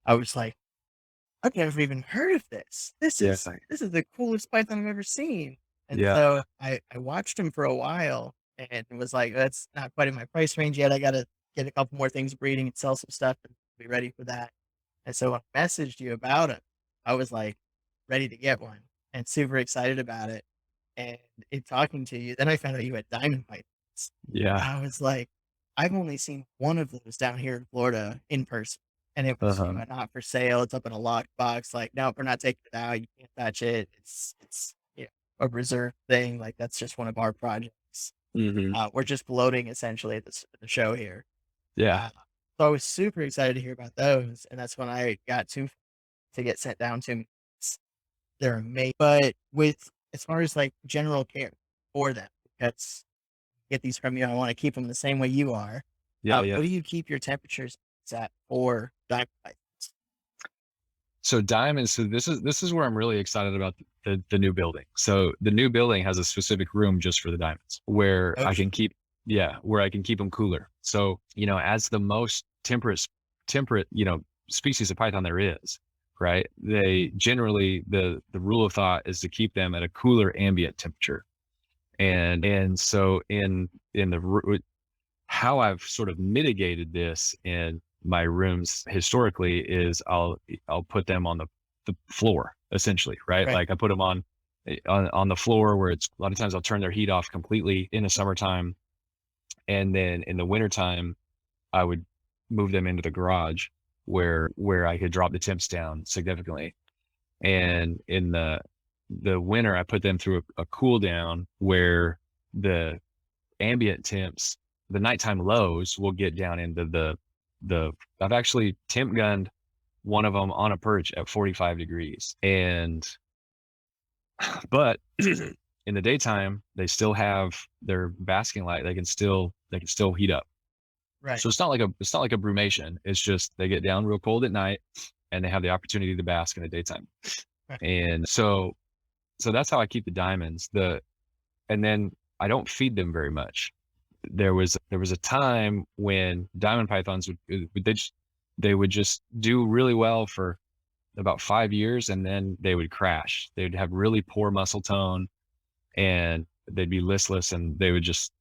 I was like, I've never even heard of this. Yeah. This is the coolest python I've ever seen. And Yeah. so I watched him for a while and was like, that's not quite in my price range yet. I gotta get a couple more things breeding and sell some stuff and be ready for that. And so when I messaged you about it, I was like ready to get one and super excited about it. And in talking to you, then I found out you had diamond pythons. Yeah. I was like, I've only seen one of those down here in Florida in person, and it was, Uh-huh. not for sale. It's up in a locked box. Like, no, we're not taking it out. You can't touch it. It's a reserve thing. Like that's just one of our projects. Hmm. We're just floating essentially at the show here. Yeah. Uh, so I was super excited to hear about those, and that's when I got to get sent down to me. They're amazing, but with as far as like general care for them, because get these from you. I want to keep them the same way you are. Yeah. What Yeah. do you keep your temperatures at for diamond pythons? So diamonds. So this is where I'm really excited about the new building. So the new building has a specific room just for the diamonds where Oh, I can keep, yeah, where I can keep them cooler. So, as the most temperate, species of python there is, right? They generally, the rule of thought is to keep them at a cooler ambient temperature. And so in how I've sort of mitigated this in my rooms historically is I'll put them on the floor essentially, right? right. Like I put them on the floor where it's a lot of times I'll turn their heat off completely in the summertime, and then in the wintertime I would move them into the garage where I could drop the temps down significantly. And in the winter I put them through a cool down where the ambient temps, the nighttime lows will get down into the I've actually temp gunned one of them on a perch at 45 degrees. And but in the daytime, they still have their basking light. They can still heat up. Right. So it's not like a brumation. It's just they get down real cold at night and they have the opportunity to bask in the daytime. Right. And so that's how I keep the diamonds. And then I don't feed them very much. There was a time when diamond pythons they would just do really well for about 5 years, and then they would crash. They would have really poor muscle tone, and they'd be listless, and they would just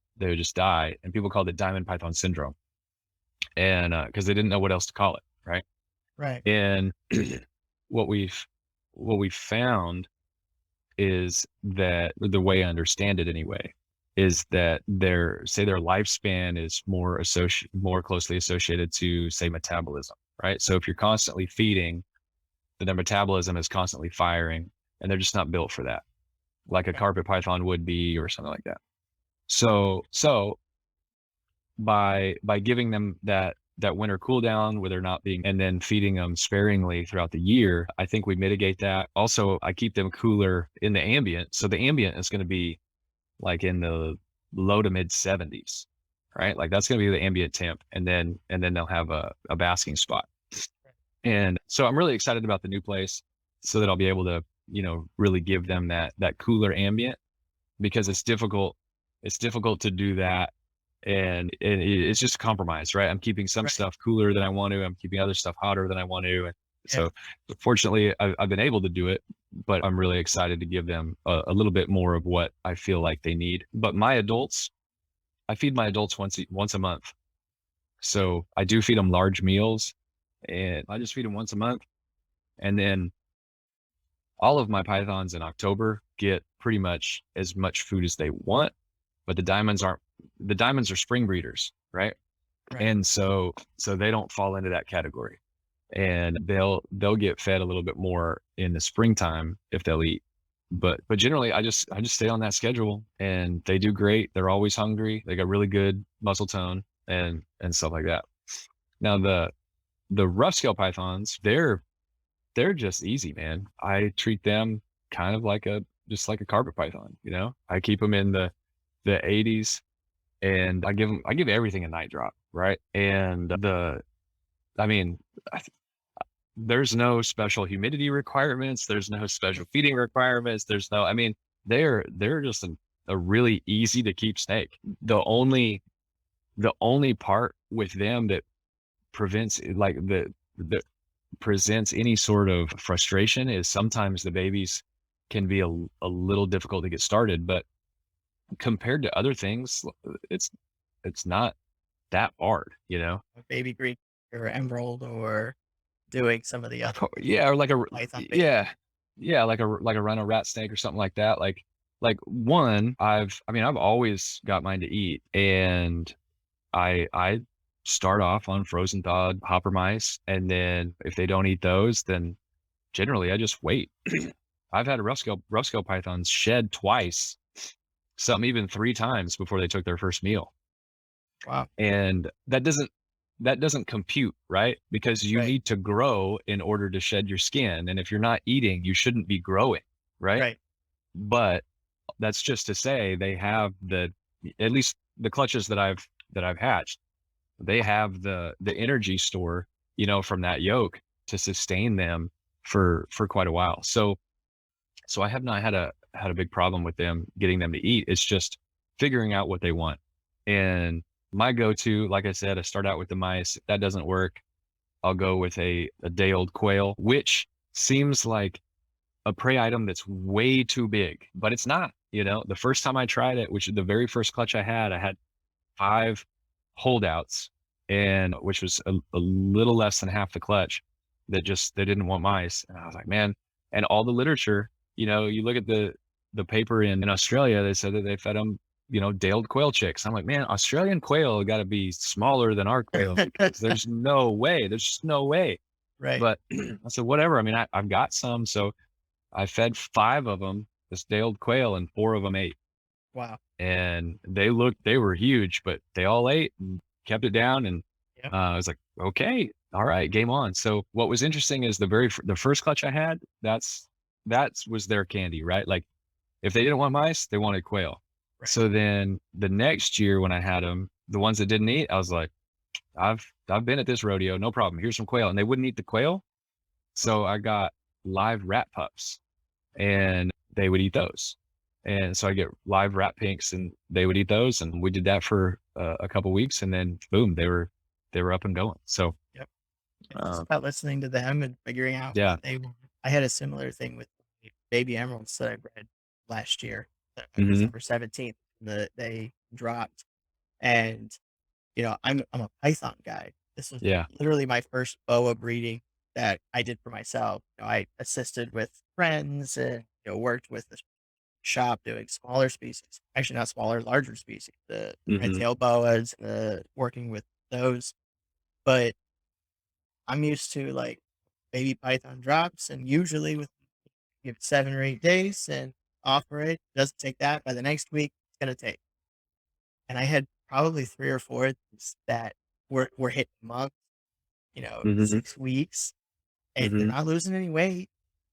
die. And people called it diamond python syndrome, and because they didn't know what else to call it, right? Right. And what we've what we found is that the way I understand it anyway is that their lifespan is more closely associated to, say, metabolism, right? So if you're constantly feeding, then their metabolism is constantly firing, and they're just not built for that, like a Right. carpet python would be or something like that. So by giving them that winter cool down where they're not being, and then feeding them sparingly throughout the year, I think we mitigate that. Also, I keep them cooler in the ambient. So the ambient is going to be like in the low to mid 70s, right? Like that's going to be the ambient temp. And then they'll have a basking spot. And so I'm really excited about the new place so that I'll be able to, really give them that cooler ambient, because it's difficult to do that. And it's just a compromise, right? I'm keeping some Right. stuff cooler than I want to. I'm keeping other stuff hotter than I want to. And Yeah. so fortunately I've been able to do it, but I'm really excited to give them a little bit more of what I feel like they need. But I feed my adults once a month. So I do feed them large meals, and I just feed them once a month. And then all of my pythons in October get pretty much as much food as they want, but the diamonds are spring breeders, right? Right. And so they don't fall into that category. And they'll get fed a little bit more in the springtime if they'll eat. But generally I just stay on that schedule, and they do great. They're always hungry. They got really good muscle tone and stuff like that. Now the rough scale pythons, they're just easy, man. I treat them kind of like just like a carpet python, I keep them in the 80s, and I give everything a night drop, right? And I mean, I th there's no special humidity requirements, there's no special feeding requirements, I mean, they're just a really easy to keep snake. The only part with them that prevents, like, that presents any sort of frustration is sometimes the babies can be a little difficult to get started, but compared to other things, it's not that hard, you know? A baby Greek or emerald or doing some of the other Yeah, or like python baby. yeah, yeah, like a rhino rat snake or something like that. Like one, I've always got mine to eat, and I start off on frozen thawed hopper mice, and then if they don't eat those, then generally I just wait. I've had a rough scale pythons shed twice, some even three times before they took their first meal. Wow. And that doesn't compute, right? Because you Right. need to grow in order to shed your skin. And if you're not eating, you shouldn't be growing, right? Right. But that's just to say they have at least the clutches that I've hatched, they have the energy store, from that yolk to sustain them for quite a while. So I have not had a big problem with them getting them to eat. It's just figuring out what they want. And my go-to, like I said, I start out with the mice. If that doesn't work, I'll go with a day-old quail, which seems like a prey item that's way too big, but it's not. The first time I tried it, which is the very first clutch I had 5 holdouts, and which was a little less than half the clutch, they didn't want mice. And I was like, man. And all the literature, you look at the paper in Australia, they said that they fed them, day-old quail chicks. I'm like, man, Australian quail got to be smaller than our quail, because there's no way. There's just no way. Right. But I said, whatever. I mean, I've got some. So I fed 5 of them this day-old quail, and 4 of them ate. Wow. And they were huge, but they all ate and kept it down. And Yep. I was like, okay, all right, game on. So what was interesting is the first clutch I had, that was their candy, right? Like If they didn't want mice, they wanted quail. Right. So then the next year when I had them, the ones that didn't eat, I was like, I've been at this rodeo, no problem. Here's some quail. And they wouldn't eat the quail. So I got live rat pups and they would eat those. And so I get live rat pinks and they would eat those. And we did that for a couple weeks and then boom, they were up and going. So, Yep. It's just uh, about listening to them and figuring out yeah. what they want. I had a similar thing with the baby emeralds that I bred last year, Hmm. December 17th, they dropped. And, I'm a python guy. This was Yeah. literally my first boa breeding that I did for myself. I assisted with friends and, worked with the shop doing smaller species. Actually, not smaller, larger species, the Hmm. red-tailed boas, working with those. But I'm used to, like, baby python drops, and usually with give it 7 or 8 days and offer it. Doesn't take that. By the next week, it's gonna take. And I had probably 3 or 4 of these that were hitting months, Hmm. 6 weeks, and they're Hmm. not losing any weight,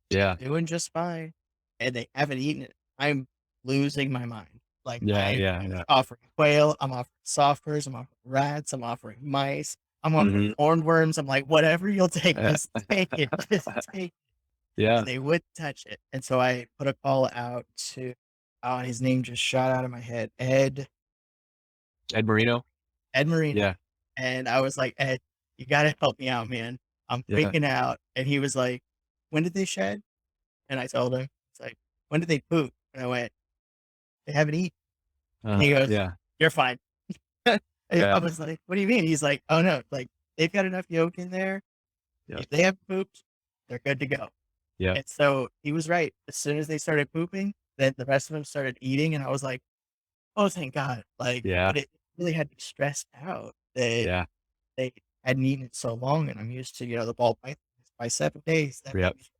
Yeah. doing just fine, and they haven't eaten it. I'm losing my mind. Like, Yeah. I'm Yeah. Yeah. offering quail, I'm offering softers, I'm offering rats, I'm offering mice, I'm offering Hmm. hornworms. I'm like, "Whatever you'll take, just take it, just take it." Yeah. And they wouldn't touch it, and so I put a call out to his name just shot out of my head, Ed Marino. Ed Marino, Yeah. and I was like, "Ed, you gotta help me out, man. I'm Yeah. freaking out." And he was like, "When did they shed?" And I told him, it's like, "When did they poop?" And I went, "They haven't eaten." And he goes, Yeah. "You're fine." I Yeah. was like, "What do you mean?" He's like, "Oh, no, like, they've got enough yolk in there. Yeah. If they have pooped, they're good to go." Yeah. And so he was right. As soon as they started pooping, then the rest of them started eating, and I was like, "Oh, thank God." Like, Yeah. but it really had me stressed out that Yeah. they hadn't eaten it so long, and I'm used to, the ball pythons by 7 days, that Yep. baby's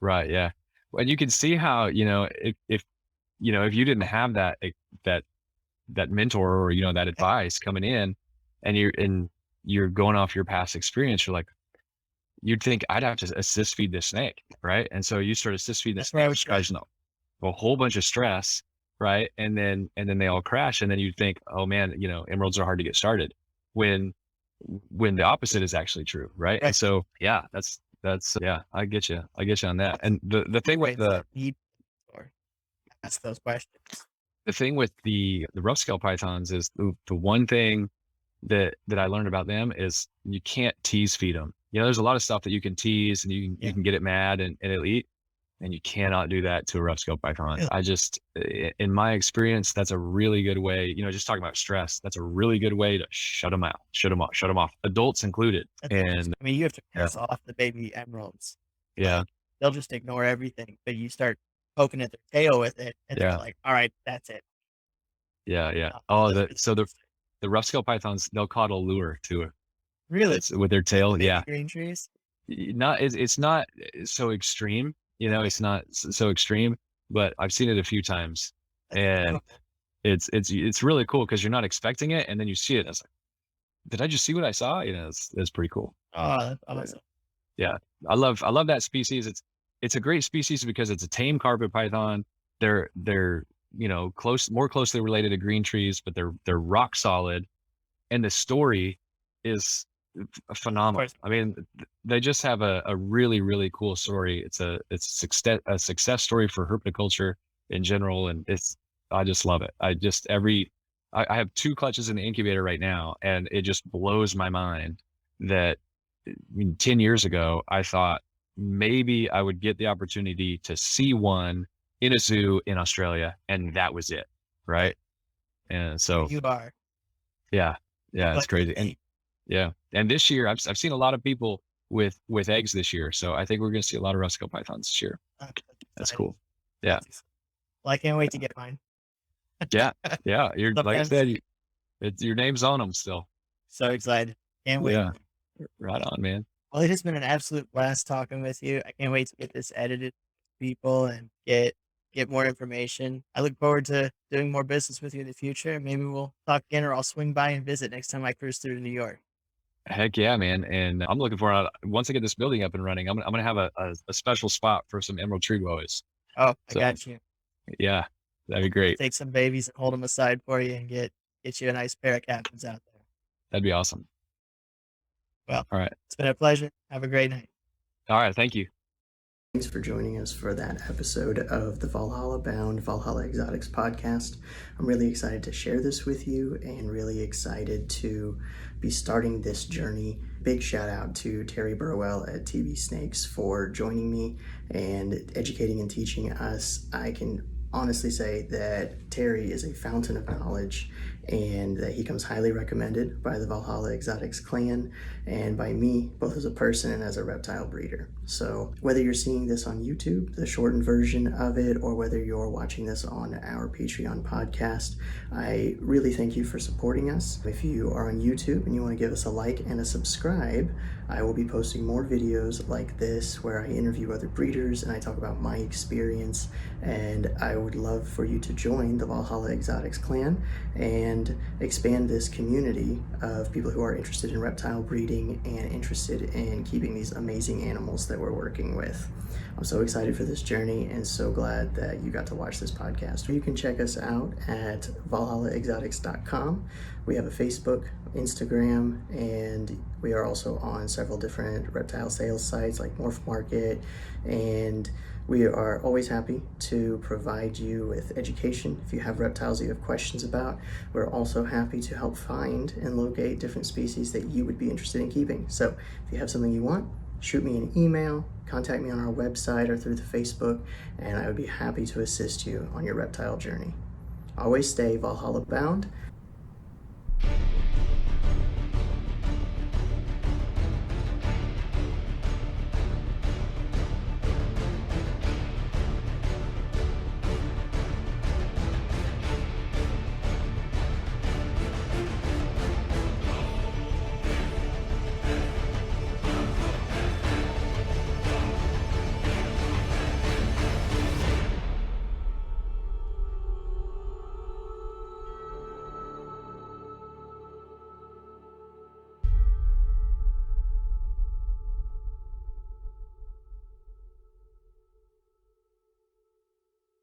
Right. Yeah. Well, you can see how, if you didn't have that that mentor or, that yeah, advice coming in and you're going off your past experience, you're like, you'd think I'd have to assist feed this snake. Right. And so you start assist feeding the that's where I snake, was which stressed. causing a whole bunch of stress. Right. And then they all crash. And then you think, oh man, emeralds are hard to get started when, when the opposite is actually true. Right. And Right. so, yeah, yeah, I get you. I get you on that. And the thing with Points that need or ask those questions. the rough scale pythons is the one thing that I learned about them is you can't tease feed them. There's a lot of stuff that you can tease and you Yeah. can get it mad and it'll eat, and you cannot do that to a rough scale python. Really? In my experience, that's a really good way. Just talking about stress, that's a really good way to shut them out, shut them off, adults included. That's And interesting. I mean, you have to yeah, piss off the baby emeralds. yeah, Like, they'll just ignore everything, but you start poking at their tail with it, and they're yeah, like, "Alright, that's it. yeah, yeah. I'll Oh, listen to so this." the rough scale pythons, they'll caudal lure too. Really? It's with their Like the tail. baby Yeah, green trees? not it's not so extreme, Okay, it's not so extreme, but I've seen it a few times, that's and adorable. it's really cool because you're not expecting it, and then you see it, and it's like, "Did I just see what I saw?" It's pretty cool. Oh, that's Yeah. awesome. Yeah. I love that species. It's a great species because it's a tame carpet python. They're, more closely related to green trees, but they're rock solid, and the story is Of phenomenal. course. I mean, they just have a really, really cool story. It's a success story for herpetoculture in general, and I just love it. I have 2 clutches in the incubator right now, and it just blows my mind that, I mean, 10 years ago, I thought maybe I would get the opportunity to see one in a zoo in Australia, and that was it, Right. right? And Here so, you are. yeah, Look yeah, it's like the crazy. And baby. yeah, and this year I've seen a lot of people with eggs this year, so I think we're gonna see a lot of Roscoe pythons this year. That's That's exciting. cool. Yeah, That's exciting. Well, I can't wait to get mine. yeah, yeah. You're like I Sometimes said, your name's on them still. so excited. Can't wait. Yeah, right on, man. Well, it has been an absolute blast talking with you. I can't wait to get this edited for people and get more information. I look forward to doing more business with you in the future. Maybe we'll talk again, or I'll swing by and visit next time I cruise through to New York. Heck yeah, man. And I'm looking forward. Once I get this building up and running, I'm gonna have a special spot for some emerald tree boas. Oh, I So got you. Yeah, that'd be great. Take some babies and hold them aside for you and get you a nice pair of captains out there. That'd be awesome. Well, All right. it's been a pleasure. Have a great night. All right. Thank you. Thanks for joining us for that episode of the Valhalla Bound Valhalla Exotics podcast. I'm really excited to share this with you and really excited to be starting this journey. Big shout out to Terry Burwell at TB Snakes for joining me and educating and teaching us. I can honestly say that Terry is a fountain of knowledge and that he comes highly recommended by the Valhalla Exotics clan and by me, both as a person and as a reptile breeder. So whether you're seeing this on YouTube, the shortened version of it, or whether you're watching this on our Patreon podcast, I really thank you for supporting us. If you are on YouTube and you want to give us a like and a subscribe, I will be posting more videos like this where I interview other breeders and I talk about my experience, and I would love for you to join the Valhalla Exotics clan and expand this community of people who are interested in reptile breeding and interested in keeping these amazing animals that we're working with. I'm so excited for this journey and so glad that you got to watch this podcast. You can check us out at valhallaexotics.com. We have a Facebook, Instagram, and we are also on several different reptile sales sites like Morph Market, and we are always happy to provide you with education. If you have reptiles that you have questions about, we're also happy to help find and locate different species that you would be interested in keeping. So if you have something you want, shoot me an email, contact me on our website or through the Facebook, and I would be happy to assist you on your reptile journey. Always stay Valhalla bound.